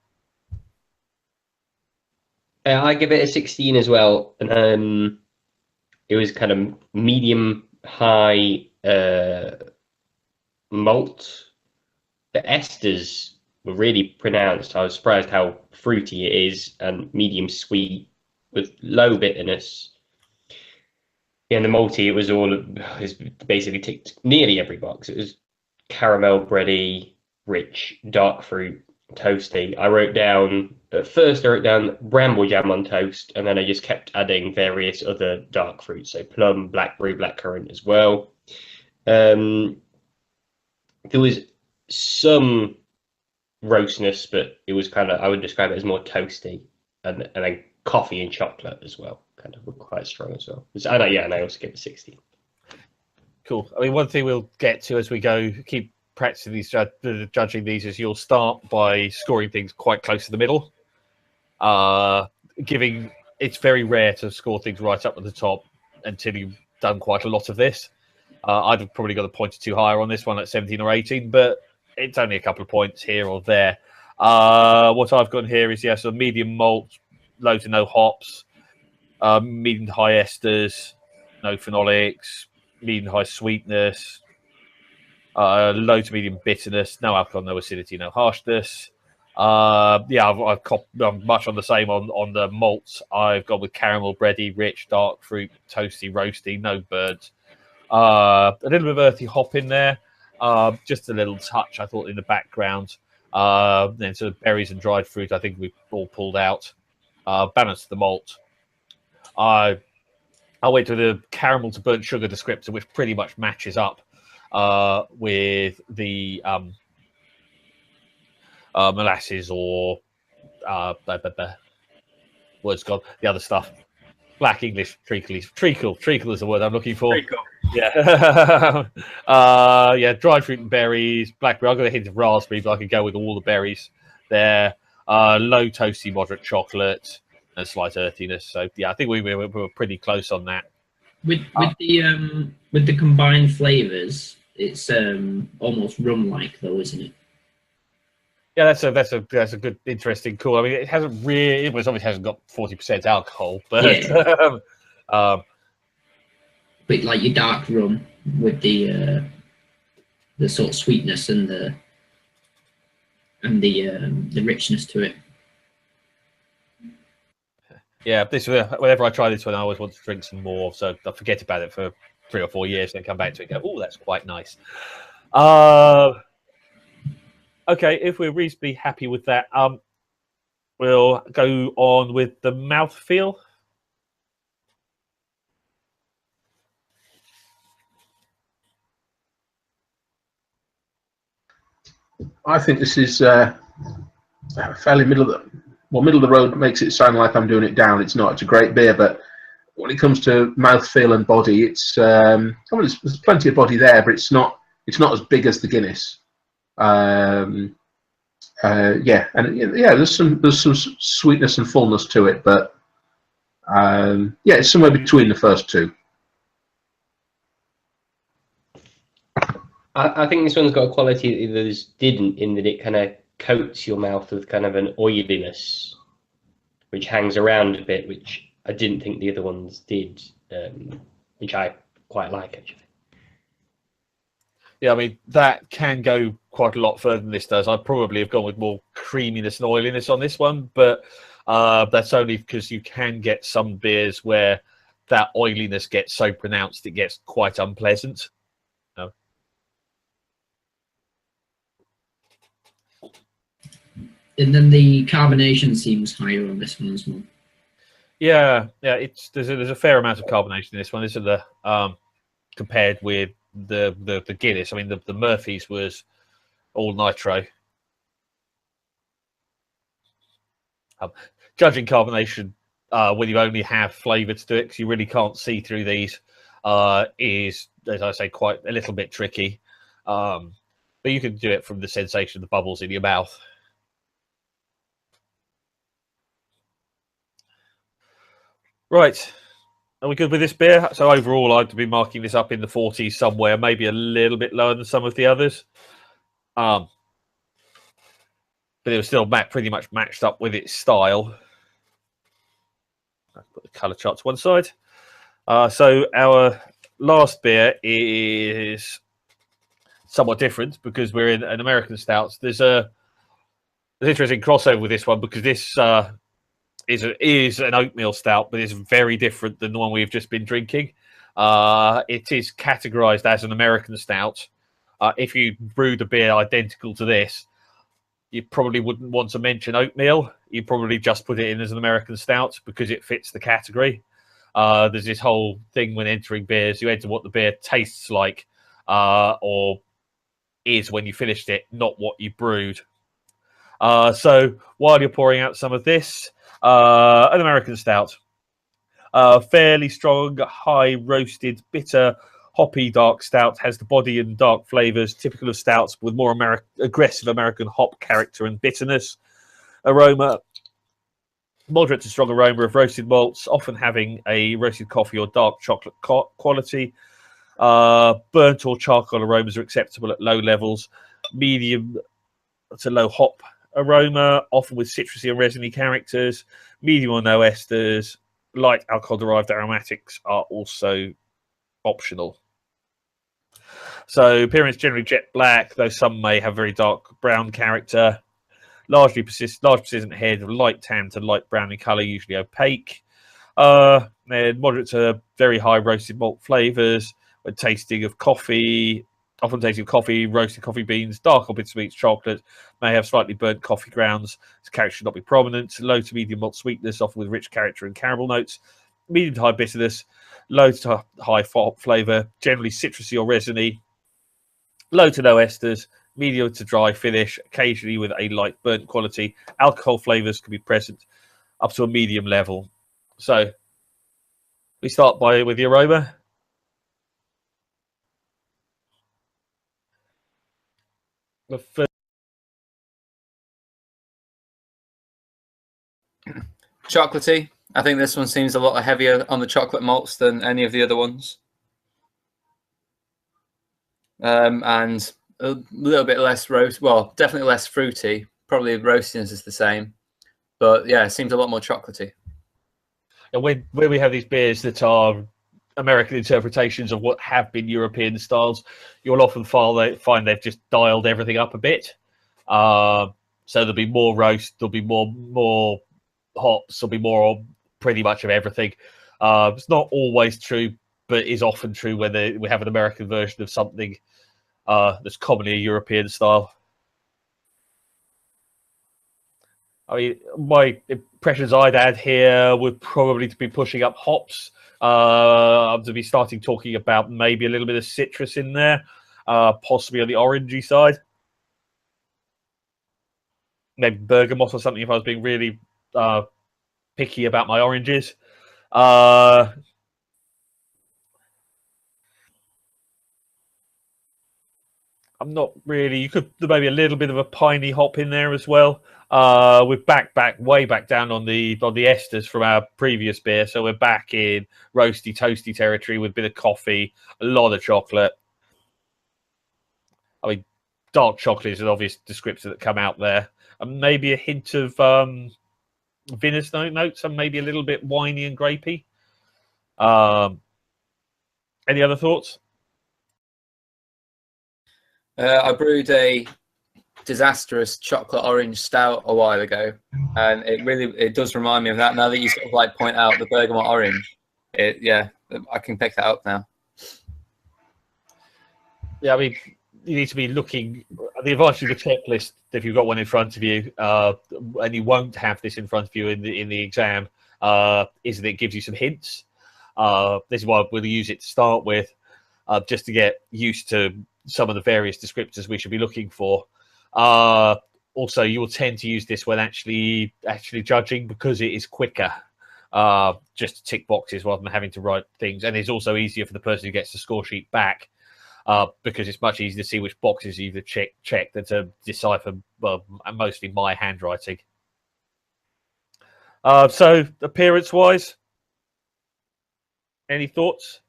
I give it a 16 as well. And it was kind of medium high malt. The esters were really pronounced. I was surprised how fruity it is, and medium sweet with low bitterness. Yeah, and the malty, it was basically ticked nearly every box. It was caramel, bready, rich, dark fruit, toasty. At first I wrote down bramble jam on toast, and then I just kept adding various other dark fruits, so plum, blackberry, blackcurrant as well. There was some roastness, but it was kind of, I would describe it as more toasty, and then coffee and chocolate as well, kind of were quite strong as well. And I also give it 16. Cool. I mean, one thing we'll get to as we go, keep practicing these, judging these, is you'll start by scoring things quite close to the middle. It's very rare to score things right up at the top until you've done quite a lot of this. I'd have probably got a point or two higher on this one at 17 or 18, but it's only a couple of points here or there. What I've got here is, so medium malt, low to no hops, medium to high esters, no phenolics, medium to high sweetness, low to medium bitterness, no alcohol, no acidity, no harshness. I'm much on the same on the malts. I've gone with caramel, bready, rich, dark fruit, toasty, roasty, no burnt. A little bit of earthy hop in there, just a little touch, I thought, in the background. Then sort of berries and dried fruit, I think we've all pulled out. Balanced the malt. I went to the caramel to burnt sugar descriptor, which pretty much matches up with the molasses or word's gone, the other stuff. Black English treacle is the word I'm looking for. Treacle. Yeah. Dried fruit and berries, blackberry. I've got a hint of raspberry, but I could go with all the berries there. Low toasty, moderate chocolate, and slight earthiness. So yeah, I think we were pretty close on that. With the combined flavors, it's almost rum-like though, isn't it? Yeah, that's a good, interesting call. I mean, it obviously hasn't got 40% alcohol, but yeah. But like your dark rum with the sort of sweetness and the richness to it. Yeah, whenever I try this one, I always want to drink some more, so I forget about it for 3 or 4 years, and then come back to it and go, oh, that's quite nice. Okay, if we're reasonably happy with that, we'll go on with the mouthfeel. I think this is fairly middle of the road. Makes it sound like I'm doing it down. It's not. It's a great beer, but when it comes to mouthfeel and body, it's there's plenty of body there, but it's not as big as the Guinness. There's some sweetness and fullness to it, but it's somewhere between the first two. I think this one's got a quality that the others didn't, in that it kind of coats your mouth with kind of an oiliness, which hangs around a bit, which I didn't think the other ones did, which I quite like, actually. Yeah, I mean, that can go quite a lot further than this does. I'd probably have gone with more creaminess and oiliness on this one, but that's only because you can get some beers where that oiliness gets so pronounced it gets quite unpleasant. No. And then the carbonation seems higher on this one as well. Yeah, there's a fair amount of carbonation in this one. This is the compared with the Guinness. I mean, the Murphy's was all nitro. Judging carbonation when you only have flavour to do it, because you really can't see through these, is, as I say, quite a little bit tricky. But you can do it from the sensation of the bubbles in your mouth. Right. Are we good with this beer? So overall, I'd be marking this up in the 40s somewhere, maybe a little bit lower than some of the others. But it was still pretty much matched up with its style. I'll put the colour chart to one side. So our last beer is somewhat different because we're in an American Stouts. There's an interesting crossover with this one because this is an oatmeal stout, but it's very different than the one we've just been drinking. It is categorized as an American stout. If you brewed a beer identical to this, you probably wouldn't want to mention oatmeal. You'd probably just put it in as an American stout because it fits the category. There's this whole thing when entering beers, you enter what the beer tastes like or is when you finished it, not what you brewed. So while you're pouring out some of this, an American stout. Fairly strong, high roasted, bitter, hoppy dark stout. Has the body and dark flavours typical of stouts with more aggressive American hop character and bitterness. Aroma, moderate to strong aroma of roasted malts, often having a roasted coffee or dark chocolate quality. Burnt or charcoal aromas are acceptable at low levels. Medium to low hop aroma, often with citrusy and resiny characters. Medium or no esters. Light alcohol-derived aromatics are also optional. So appearance generally jet black, though some may have very dark brown character. Large persistent head, light tan to light brown in colour, usually opaque. Then moderate to very high roasted malt flavours, when tasting of coffee, often tasting of coffee, roasted coffee beans, dark or bittersweet chocolate, may have slightly burnt coffee grounds. Its character should not be prominent. Low to medium malt sweetness, often with rich character and caramel notes. Medium to high bitterness, low to high hop flavour, generally citrusy or resiny. Low to no esters, medium to dry finish, occasionally with a light burnt quality. Alcohol flavours can be present up to a medium level. So we start with the aroma. The first Chocolatey. I think this one seems a lot heavier on the chocolate malts than any of the other ones. And a little bit less roast. Well, definitely less fruity. Probably roastiness is the same. But yeah, it seems a lot more chocolatey. And when we have these beers that are American interpretations of what have been European styles, you'll often find they've just dialed everything up a bit. So there'll be more roast, there'll be more hops, there'll be more pretty much of everything. It's not always true, but is often true when we have an American version of something that's commonly a European style. I mean, my impressions I'd add here would probably to be pushing up hops. To be starting talking about maybe a little bit of citrus in there, possibly on the orangey side. Maybe bergamot or something if I was being really picky about my oranges. I'm not really. You could maybe a little bit of a piney hop in there as well. We're way back down on the esters from our previous beer, so we're back in roasty, toasty territory with a bit of coffee, a lot of chocolate. I mean, dark chocolate is an obvious descriptor that come out there, and maybe a hint of vinous notes, and maybe a little bit winey and grapey. Any other thoughts? I brewed a disastrous chocolate orange stout a while ago, and it does remind me of that. Now that you sort of like point out the bergamot orange, yeah, I can pick that up now. Yeah, I mean, you need to be looking. The advantage of the checklist, if you've got one in front of you, and you won't have this in front of you in the exam, is that it gives you some hints. This is why we'll use it to start with, just to get used to some of the various descriptors we should be looking for. Also, you will tend to use this when actually judging, because it is quicker, just to tick boxes rather than having to write things, and it's also easier for the person who gets the score sheet back. Because it's much easier to see which boxes you've checked than to decipher mostly my handwriting. So appearance-wise, any thoughts?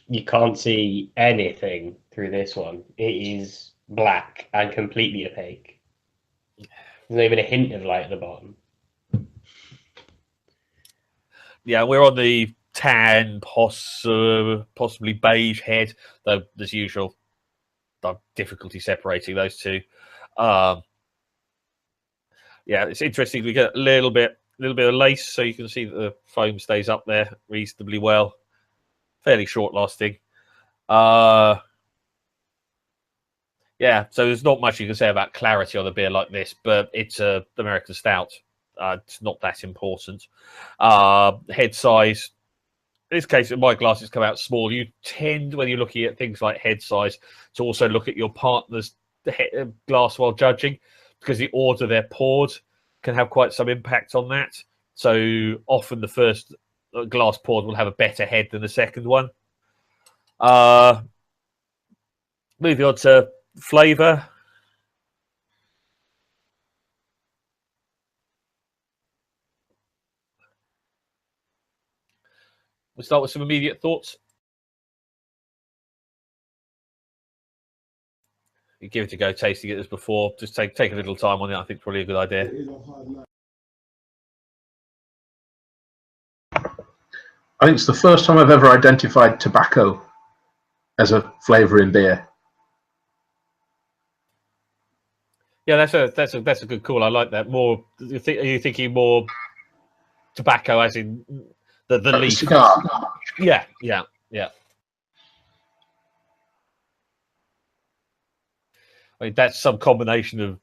You can't see anything through this one. It is black and completely opaque. There's not even a hint of light at the bottom. Yeah, we're on the tan, possibly beige head, though as usual, difficulty separating those two. Yeah, it's interesting. We get a little bit of lace, so you can see that the foam stays up there reasonably well. Fairly short lasting. Yeah, so there's not much you can say about clarity on a beer like this, but it's a American stout. It's not that important. Head size. In this case, in my glasses come out small. You tend, when you're looking at things like head size, to also look at your partner's glass while judging, because the order they're poured can have quite some impact on that. So often the first glass poured will have a better head than the second one. Moving on to flavour. We'll start with some immediate thoughts. You give it a go tasting it as before. Just take a little time on it. I think it's probably a good idea. I think it's the first time I've ever identified tobacco as a flavour in beer. Yeah, that's a good call. I like that. More, are you thinking more tobacco as in the leaf? Cigar. Yeah. I mean, that's some combination of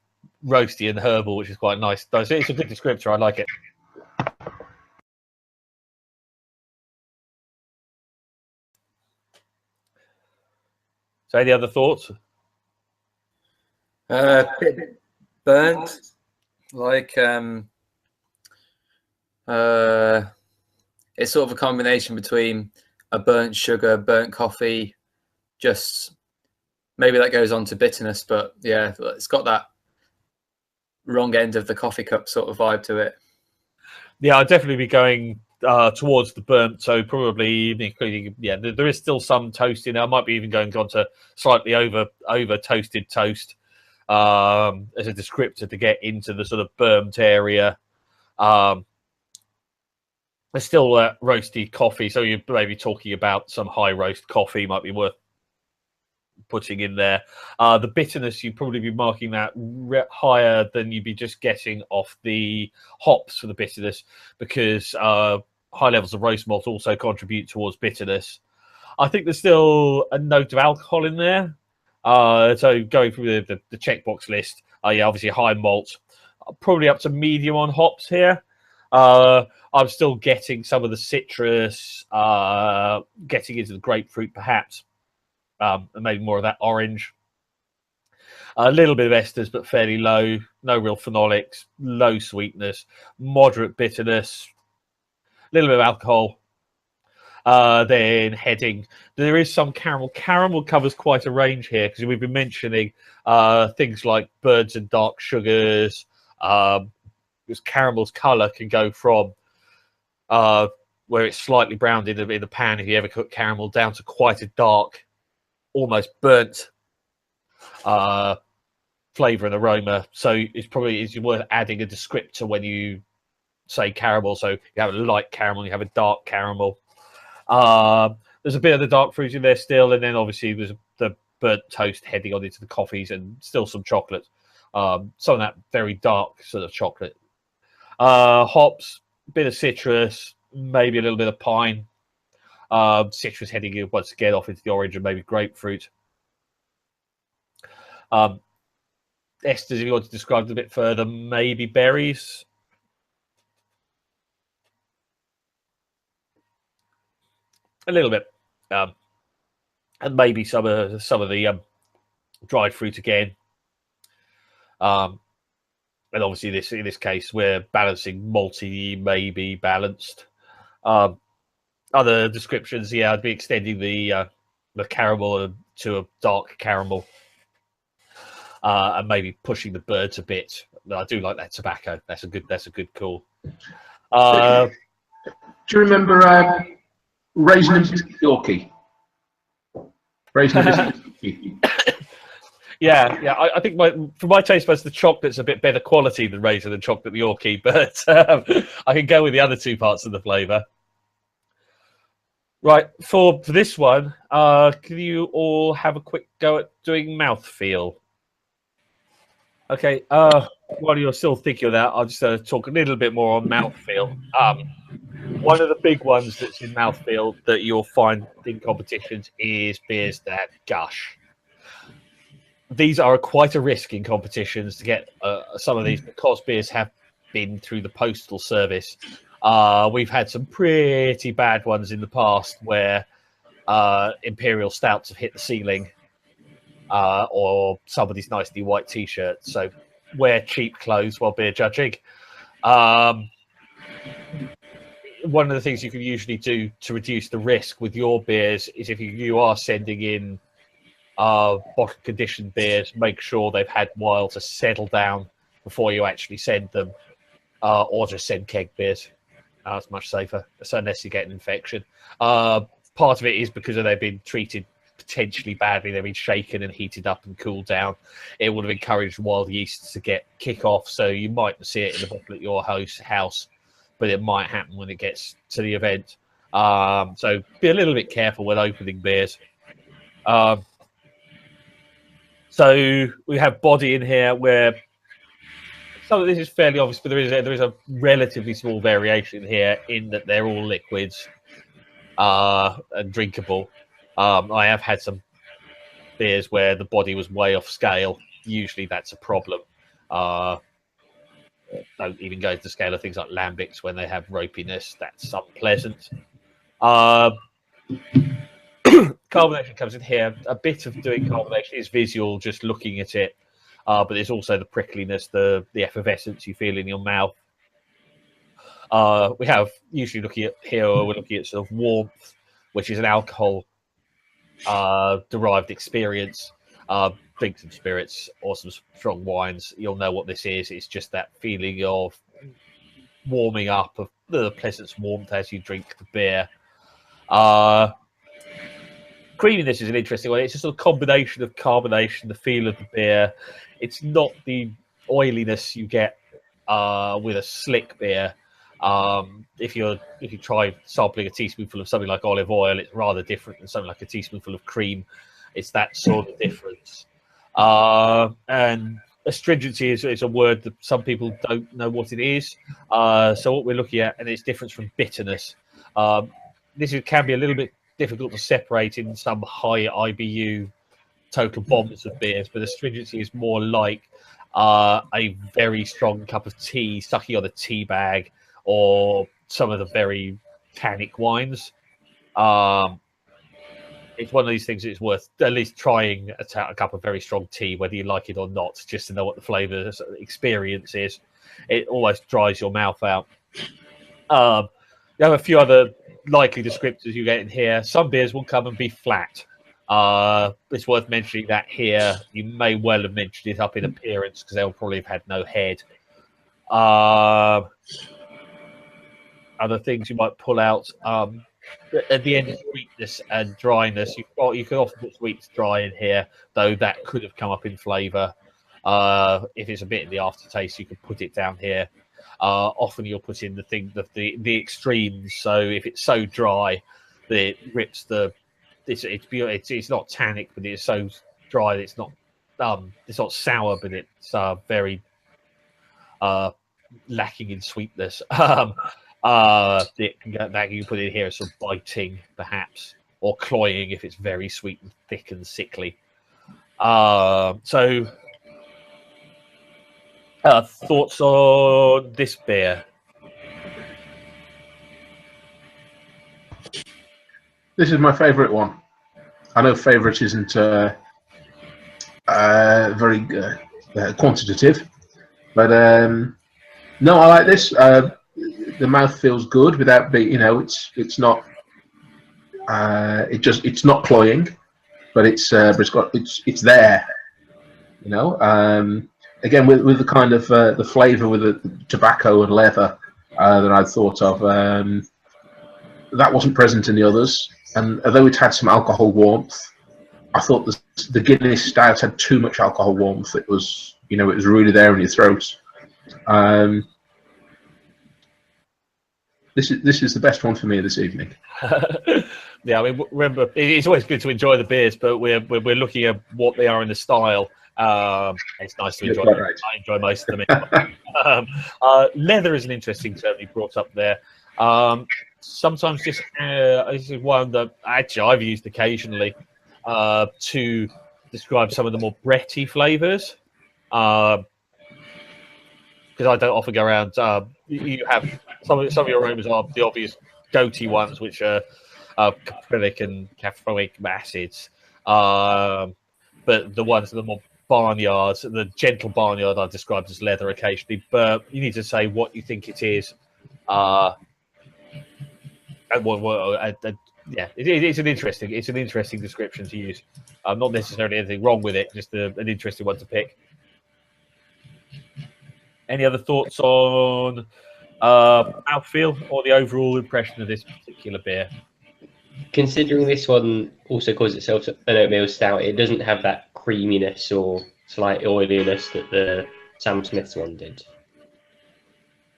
roasty and herbal, which is quite nice. It's a good descriptor. I like it. So, any other thoughts? Bit burnt, like it's sort of a combination between a burnt sugar, burnt coffee, just maybe that goes on to bitterness, but yeah, it's got that wrong end of the coffee cup sort of vibe to it. Yeah, I'd definitely be going towards the burnt, so probably including, yeah, there is still some toast in there. I might be even going on to slightly over toasted toast as a descriptor to get into the sort of burnt area. There's still roasty coffee, so you're maybe talking about some high roast coffee might be worth putting in there. The bitterness, you'd probably be marking that higher than you'd be just getting off the hops for the bitterness, because high levels of roast malt also contribute towards bitterness. I think there's still a note of alcohol in there. So going through the checkbox list, yeah, obviously high malt, probably up to medium on hops here. I'm still getting some of the citrus, getting into the grapefruit perhaps, and maybe more of that orange. A little bit of esters, but fairly low. No real phenolics, low sweetness, moderate bitterness, a little bit of alcohol. Then heading, there is some caramel. Caramel covers quite a range here, because we've been mentioning things like birds and dark sugars, because caramel's colour can go from where it's slightly browned in the pan if you ever cook caramel, down to quite a dark, almost burnt flavour and aroma. So it's worth adding a descriptor when you say caramel. So you have a light caramel, you have a dark caramel. there's a bit of the dark fruit in there still, and then obviously there's the burnt toast heading on into the coffees, and still some chocolate. Some of that very dark sort of chocolate. Hops, bit of citrus, maybe a little bit of pine. Citrus heading once again off into the orange and maybe grapefruit. Esters, if you want to describe it a bit further, maybe berries. A little bit. And maybe some of the dried fruit again. And obviously in this case, we're balancing malty, maybe balanced. Other descriptions, yeah, I'd be extending the caramel to a dark caramel. And maybe pushing the birds a bit. I do like that tobacco. That's a good call. Do you remember Raisin and Biscuit Yorkie? Raisin and Biscuit Yorkie. Yeah. I think for my taste buds, the chocolate's a bit better quality than raisin and chocolate Yorkie, but I can go with the other two parts of the flavour. Right, for this one, can you all have a quick go at doing mouthfeel? Okay, while you're still thinking of that, I'll just talk a little bit more on mouthfeel. One of the big ones that's in mouthfeel that you'll find in competitions is beers that gush. These are quite a risk in competitions to get some of these, because beers have been through the postal service. We've had some pretty bad ones in the past where imperial stouts have hit the ceiling, or somebody's nicely white t-shirt. So wear cheap clothes while beer judging. One of the things you can usually do to reduce the risk with your beers is, if you are sending in bottle conditioned beers, make sure they've had a while to settle down before you actually send them, or just send keg beers. It's much safer, so unless you get an infection. Part of it is because they've been treated potentially badly. They've been shaken and heated up and cooled down. It would have encouraged wild yeast to kick off, so you might see it in the bottle at your house, but it might happen when it gets to the event. So be a little bit careful when opening beers. So we have body in here, where some of this is fairly obvious, but there is a relatively small variation here in that they're all liquids and drinkable. I have had some beers where the body was way off scale. Usually that's a problem. Don't even go to the scale of things like lambics when they have ropiness. That's unpleasant. Carbonation comes in here. A bit of doing carbonation is visual, just looking at it. But there's also the prickliness, the effervescence you feel in your mouth. We have usually we're looking at sort of warmth, which is an alcohol derived experience. Drink some spirits or some strong wines. You'll know what this is. It's just that feeling of warming up, of the pleasant warmth as you drink the beer. Creaminess is an interesting one. It's a sort of combination of carbonation, the feel of the beer. It's not the oiliness you get with a slick beer. If you try sampling a teaspoonful of something like olive oil, it's rather different than something like a teaspoonful of cream. It's that sort of difference. And astringency is a word that some people don't know what it is. So what we're looking at, and it's different from bitterness. Can be a little bit difficult to separate in some high IBU total bombs of beers, but astringency is more like a very strong cup of tea sucking on a tea bag, or some of the very tannic wines. It's one of these things that's worth at least trying a cup of very strong tea, whether you like it or not, just to know what the flavour experience is. It almost dries your mouth out. You have a few other likely descriptors you get in here. Some beers will come and be flat. It's worth mentioning that here. You may well have mentioned it up in appearance, because they'll probably have had no head. Other things you might pull out. At the end, sweetness and dryness. You can often put sweet to dry in here, though that could have come up in flavour. If it's a bit in the aftertaste, you could put it down here. Often you'll put in the extremes. So if it's so dry, that it rips the. It's not tannic, but it's so dry that it's not sour, but it's very lacking in sweetness. It can get that you put in here, sort of biting perhaps, or cloying if it's very sweet and thick and sickly. So thoughts on this beer? This is my favourite one. I know favourite isn't very quantitative, but no, I like this. The mouth feels good without being, it's not. It's not cloying, but it's there. Again with the kind of the flavour with the tobacco and leather that I thought of. That wasn't present in the others, and although it had some alcohol warmth, I thought the Guinness Stout had too much alcohol warmth. It was, it was really there in your throat. This is the best one for me this evening. Yeah, I mean, remember, it's always good to enjoy the beers, but we're looking at what they are in the style. It's nice to enjoy. Right. I enjoy most of them. Leather is an interesting term you brought up there. Sometimes this is one that actually I've used occasionally to describe some of the more Bretty flavours. Because I don't often go around. You have some of your aromas are the obvious goatee ones, which are caprylic and caffeic acids. But the ones that are more barnyards, the gentle barnyard, I described as leather occasionally. But you need to say what you think it is. Yeah, it's an interesting description to use. Not necessarily anything wrong with it, just an interesting one to pick. Any other thoughts on mouthfeel or the overall impression of this particular beer? Considering this one also calls itself an oatmeal stout, it doesn't have that creaminess or slight oiliness that the Sam Smith's one did.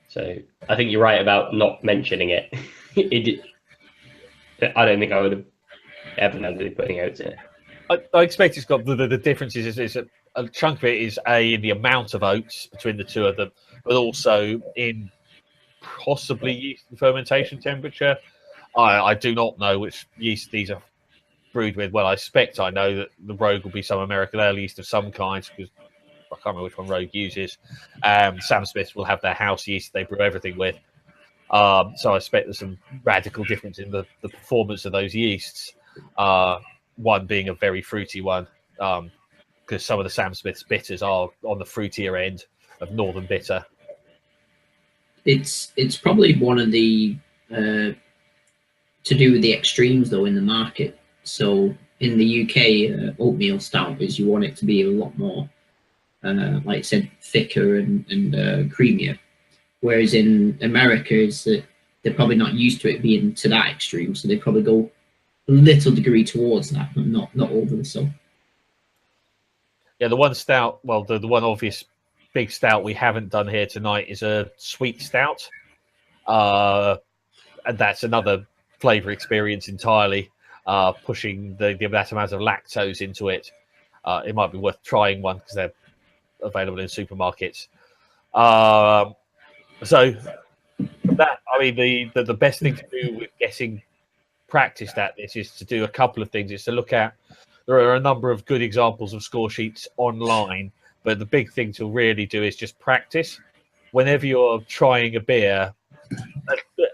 So I think you're right about not mentioning it. I don't think I would have ever known that putting oats in it. I expect it's got the differences. Is a chunk of it is in the amount of oats between the two of them, but also in possibly yeast and fermentation temperature. I do not know which yeast these are brewed with. Well, I expect I know that the Rogue will be some American ale yeast of some kind, because I can't remember which one Rogue uses. Sam Smith will have their house yeast they brew everything with. So I expect there's some radical difference in the performance of those yeasts. One being a very fruity one, because some of the Sam Smith's bitters are on the fruitier end of Northern Bitter. It's probably one of the to do with the extremes though in the market. So in the UK, oatmeal stout is you want it to be a lot more, like I said, thicker and creamier. Whereas in America, is that they're probably not used to it being to that extreme, so they probably go a little degree towards that, but not overly so. Yeah, the one stout, well, the one obvious big stout we haven't done here tonight is a sweet stout, and that's another flavour experience entirely, pushing the amount of lactose into it. It might be worth trying one because they're available in supermarkets. So that, I mean, the best thing to do with getting practiced at this is to do a couple of things. Is to look at, there are a number of good examples of score sheets online, but the big thing to really do is just practice. Whenever you're trying a beer,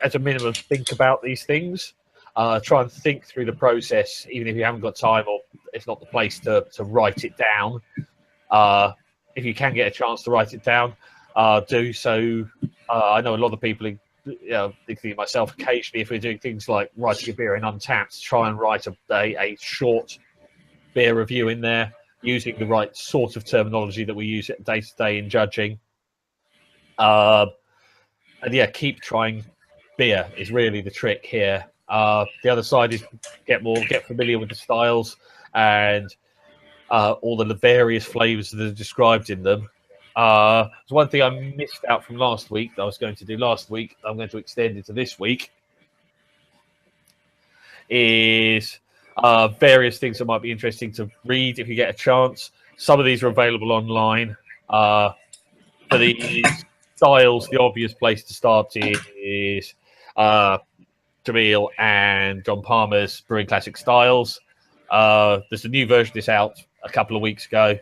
at a minimum, think about these things. Try and think through the process, even if you haven't got time or it's not the place to write it down. If you can get a chance to write it down, do so. I know a lot of people, including myself, occasionally, if we're doing things like writing a beer in Untapped, try and write a short beer review in there, using the right sort of terminology that we use day to day in judging. And yeah, keep trying beer is really the trick here. The other side is get familiar with the styles and all the various flavors that are described in them. There's one thing I missed out from last week that I was going to do last week. I'm going to extend it to this week. is various things that might be interesting to read if you get a chance. Some of these are available online. For these styles, the obvious place to start is Jamil and John Palmer's Brewing Classic Styles. There's a new version of this out a couple of weeks ago.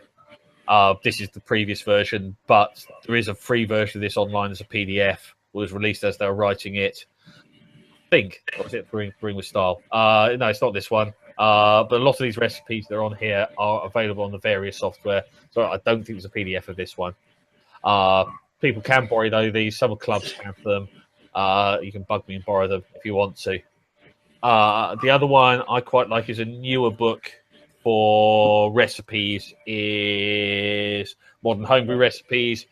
This is the previous version, but there is a free version of this online as a PDF. It was released as they were writing it. I think, or was it Brewing with Style? No, it's not this one. But a lot of these recipes that are on here are available on the various software. So I don't think there's a PDF of this one. People can borrow these. Some clubs have them. You can bug me and borrow them if you want to. The other one I quite like is a newer book for recipes, is Modern Homebrew Recipes.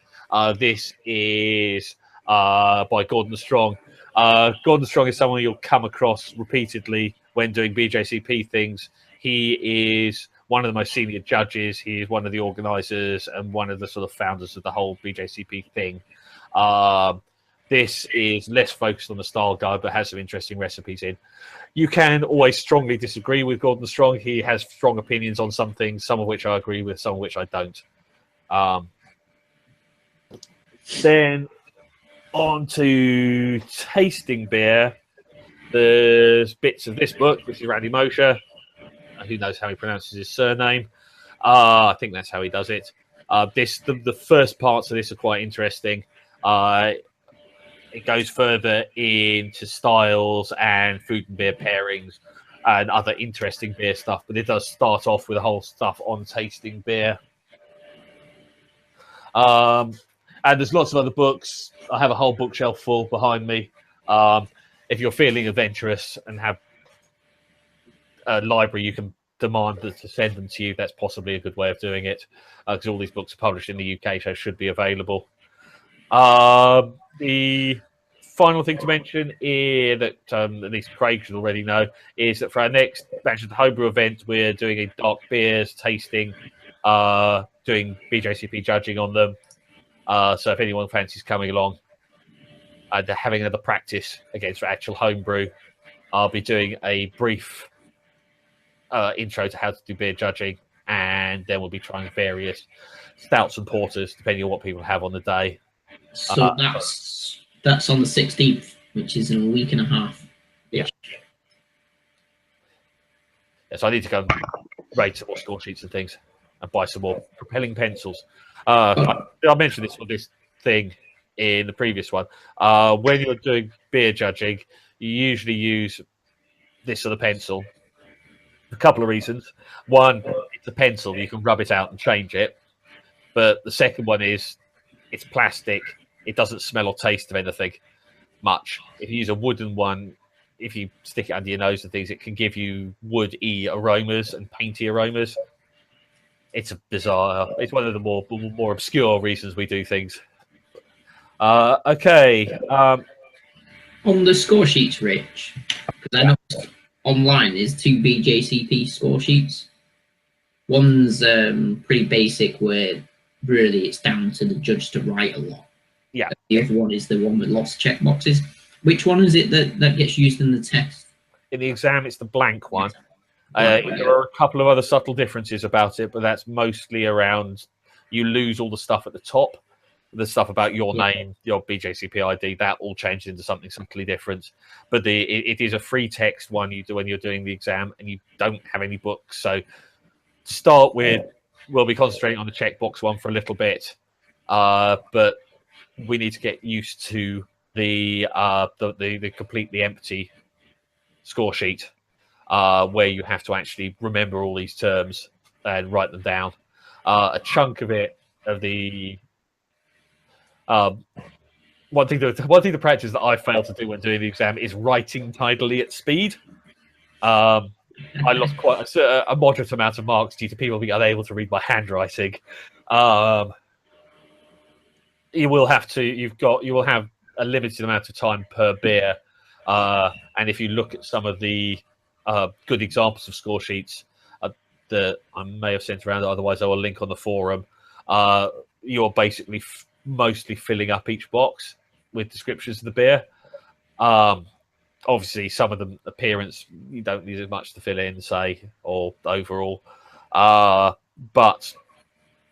This is by Gordon Strong. Gordon Strong is someone you'll come across repeatedly when doing BJCP things. He is one of the most senior judges. He is one of the organisers and one of the sort of founders of the whole BJCP thing. This is less focused on the style guide, but has some interesting recipes in. You can always strongly disagree with Gordon Strong. He has strong opinions on some things, some of which I agree with, some of which I don't. Then on to tasting beer. There's bits of this book, which is Randy Mosher. Who knows how he pronounces his surname? I think that's how he does it. The first parts of this are quite interesting. It goes further into styles and food and beer pairings and other interesting beer stuff, but it does start off with a whole stuff on tasting beer. And there's lots of other books. I have a whole bookshelf full behind me. If you're feeling adventurous and have a library, you can demand to send them to you. That's possibly a good way of doing it, because all these books are published in the UK, so should be available. The final thing to mention here that at least Craig should already know is that for our next Manchester Homebrew event, we're doing a dark beers tasting, doing BJCP judging on them. So if anyone fancies coming along and having another practice against actual homebrew, I'll be doing a brief intro to how to do beer judging, and then we'll be trying various stouts and porters depending on what people have on the day. So that's on the 16th, which is in a week and a half. Yeah. So I need to go and rate some more score sheets and things and buy some more propelling pencils. I mentioned this on this thing in the previous one. When you're doing beer judging, you usually use this sort of pencil. A couple of reasons. One, it's a pencil. You can rub it out and change it. But the second one is it's plastic. It doesn't smell or taste of anything much. If you use a wooden one, if you stick it under your nose and things, it can give you woody aromas and painty aromas. It's it's one of the more obscure reasons we do things. Okay. On the score sheets, Rich, because I know online there's 2 BJCP score sheets. One's pretty basic, where really it's down to the judge to write a lot. Yeah. The other one is the one with lots of check boxes. Which one is it that gets used in the test? In the exam, it's the blank one. There are a couple of other subtle differences about it, but that's mostly around you lose all the stuff at the top. The stuff about your name, your BJCP ID, that all changes into something subtly different. But it is a free text one you do when you're doing the exam, and you don't have any books. So to start with, we'll be concentrating on the checkbox one for a little bit, but we need to get used to the completely empty score sheet, where you have to actually remember all these terms and write them down. A chunk of it, of the one thing to practice that I failed to do when doing the exam is writing tidily at speed. I lost quite a moderate amount of marks due to people being unable to read my handwriting. You will have a limited amount of time per beer, and if you look at some of the good examples of score sheets that I may have sent around, otherwise I will link on the forum. You're basically mostly filling up each box with descriptions of the beer. obviously some of the appearance you don't need as much to fill in, say, or overall, but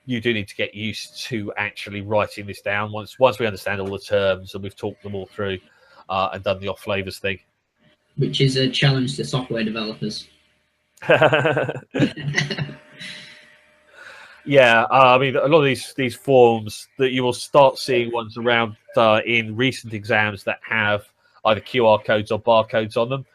you do need to get used to actually writing this down once we understand all the terms and we've talked them all through and done the off flavors thing. Which is a challenge to software developers. Yeah, I mean, a lot of these forms that you will start seeing ones around in recent exams that have either QR codes or barcodes on them,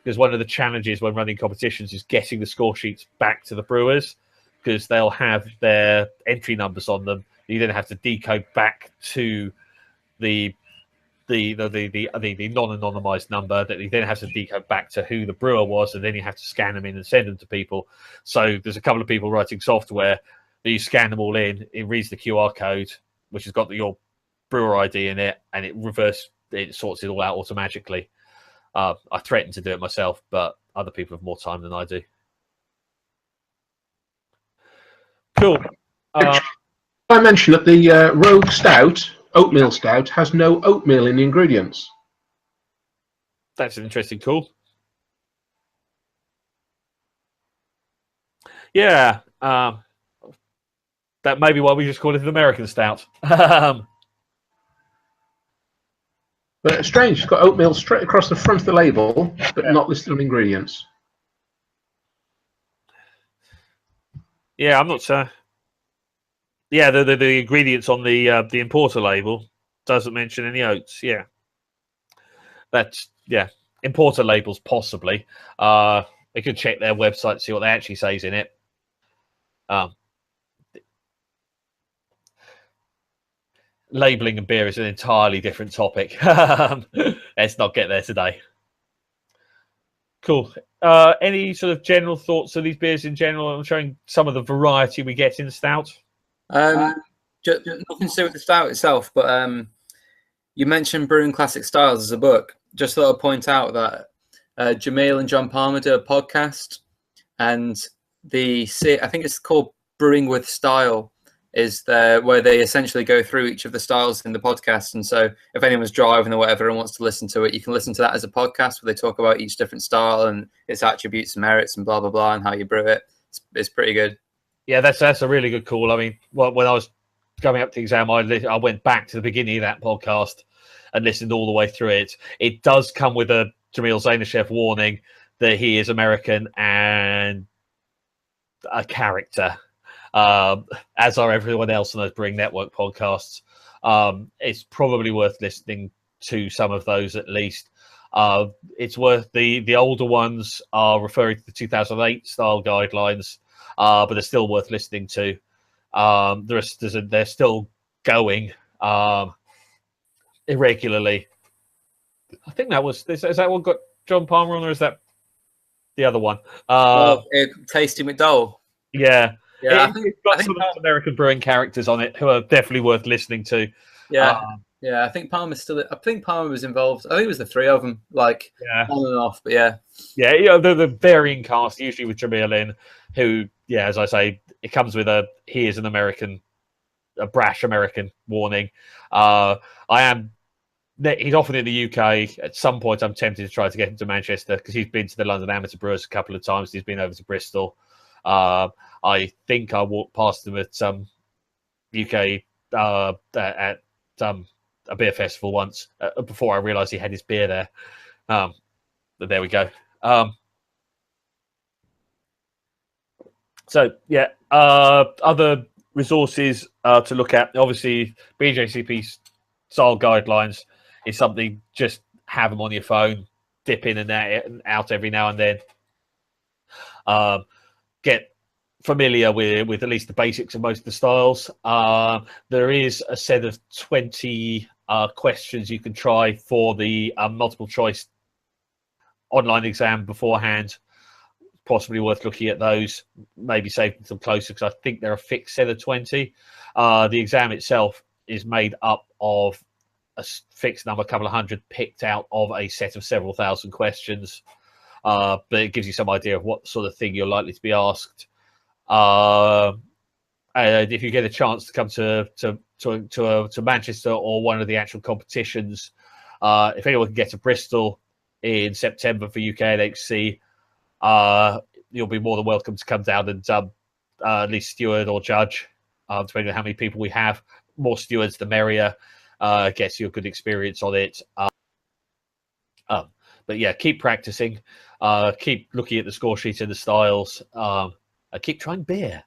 because one of the challenges when running competitions is getting the score sheets back to the brewers, because they'll have their entry numbers on them. You then have to decode back to the non-anonymized number that you then have to decode back to who the brewer was, and then you have to scan them in and send them to people. So there's a couple of people writing software that you scan them all in, it reads the QR code, which has got your brewer ID in it, and it sorts it all out automatically. I threaten to do it myself, but other people have more time than I do. Cool. I mentioned that the Rogue Stout, Oatmeal Stout, has no oatmeal in the ingredients. That's an interesting call. Yeah. That may be why we just call it an American Stout. But it's strange, it's got oatmeal straight across the front of the label, but not listed on ingredients. Yeah, I'm not sure. Yeah, the ingredients on the importer label doesn't mention any oats. Yeah, importer labels possibly. They could check their website to see what they actually says in it. Labeling and beer is an entirely different topic. Let's not get there today. Cool. Any sort of general thoughts of these beers in general? I'm showing some of the variety we get in the stout. Just nothing to do with the stout itself, but you mentioned Brewing Classic Styles as a book. Just thought I'd point out that Jamil and John Palmer do a podcast, and I think it's called Brewing with Style, is where they essentially go through each of the styles in the podcast. And so if anyone's driving or whatever and wants to listen to it, you can listen to that as a podcast where they talk about each different style and its attributes and merits and blah, blah, blah, and how you brew it. It's pretty good. Yeah, that's a really good call. I mean, when I was coming up to the exam, I went back to the beginning of that podcast and listened all the way through it. It does come with a Jamil Zainashev warning that he is American and a character, as are everyone else on those Brewing Network podcasts. It's probably worth listening to some of those at least. It's worth the older ones are referring to the 2008 style guidelines, but they're still worth listening to. They're still going irregularly. I think is that one got John Palmer on, or is that the other one? Tasty McDowell. Yeah. Yeah, I think it's got some of those American brewing characters on it who are definitely worth listening to. Yeah. Yeah, I think Palmer's still. I think Palmer was involved. I think it was the three of them, like on and off. But yeah, the varying cast usually with Jamil in, who, as I say, it comes with he is an American, a brash American warning. He's often in the UK. At some point, I'm tempted to try to get him to Manchester because he's been to the London Amateur Brewers a couple of times. He's been over to Bristol. I think I walked past him at some UK at a beer festival once before I realised he had his beer there. But there we go. So other resources to look at. Obviously, BJCP style guidelines is something. Just have them on your phone, dip in and out every now and then. Get familiar with at least the basics of most of the styles. There is a set of 20 questions you can try for the multiple choice online exam beforehand. Possibly worth looking at those. Maybe save them closer because I think they're a fixed set of 20. The exam itself is made up of a fixed number, a couple of hundred picked out of a set of several thousand questions. But it gives you some idea of what sort of thing you're likely to be asked. And if you get a chance to come to Manchester or one of the actual competitions, if anyone can get to Bristol, in September for UK NXC, you'll be more than welcome to come down and at least steward or judge, depending on how many people we have. More stewards, the merrier. Gets you a good experience on it. But yeah, keep practicing. Keep looking at the score sheet and the styles. Keep trying beer.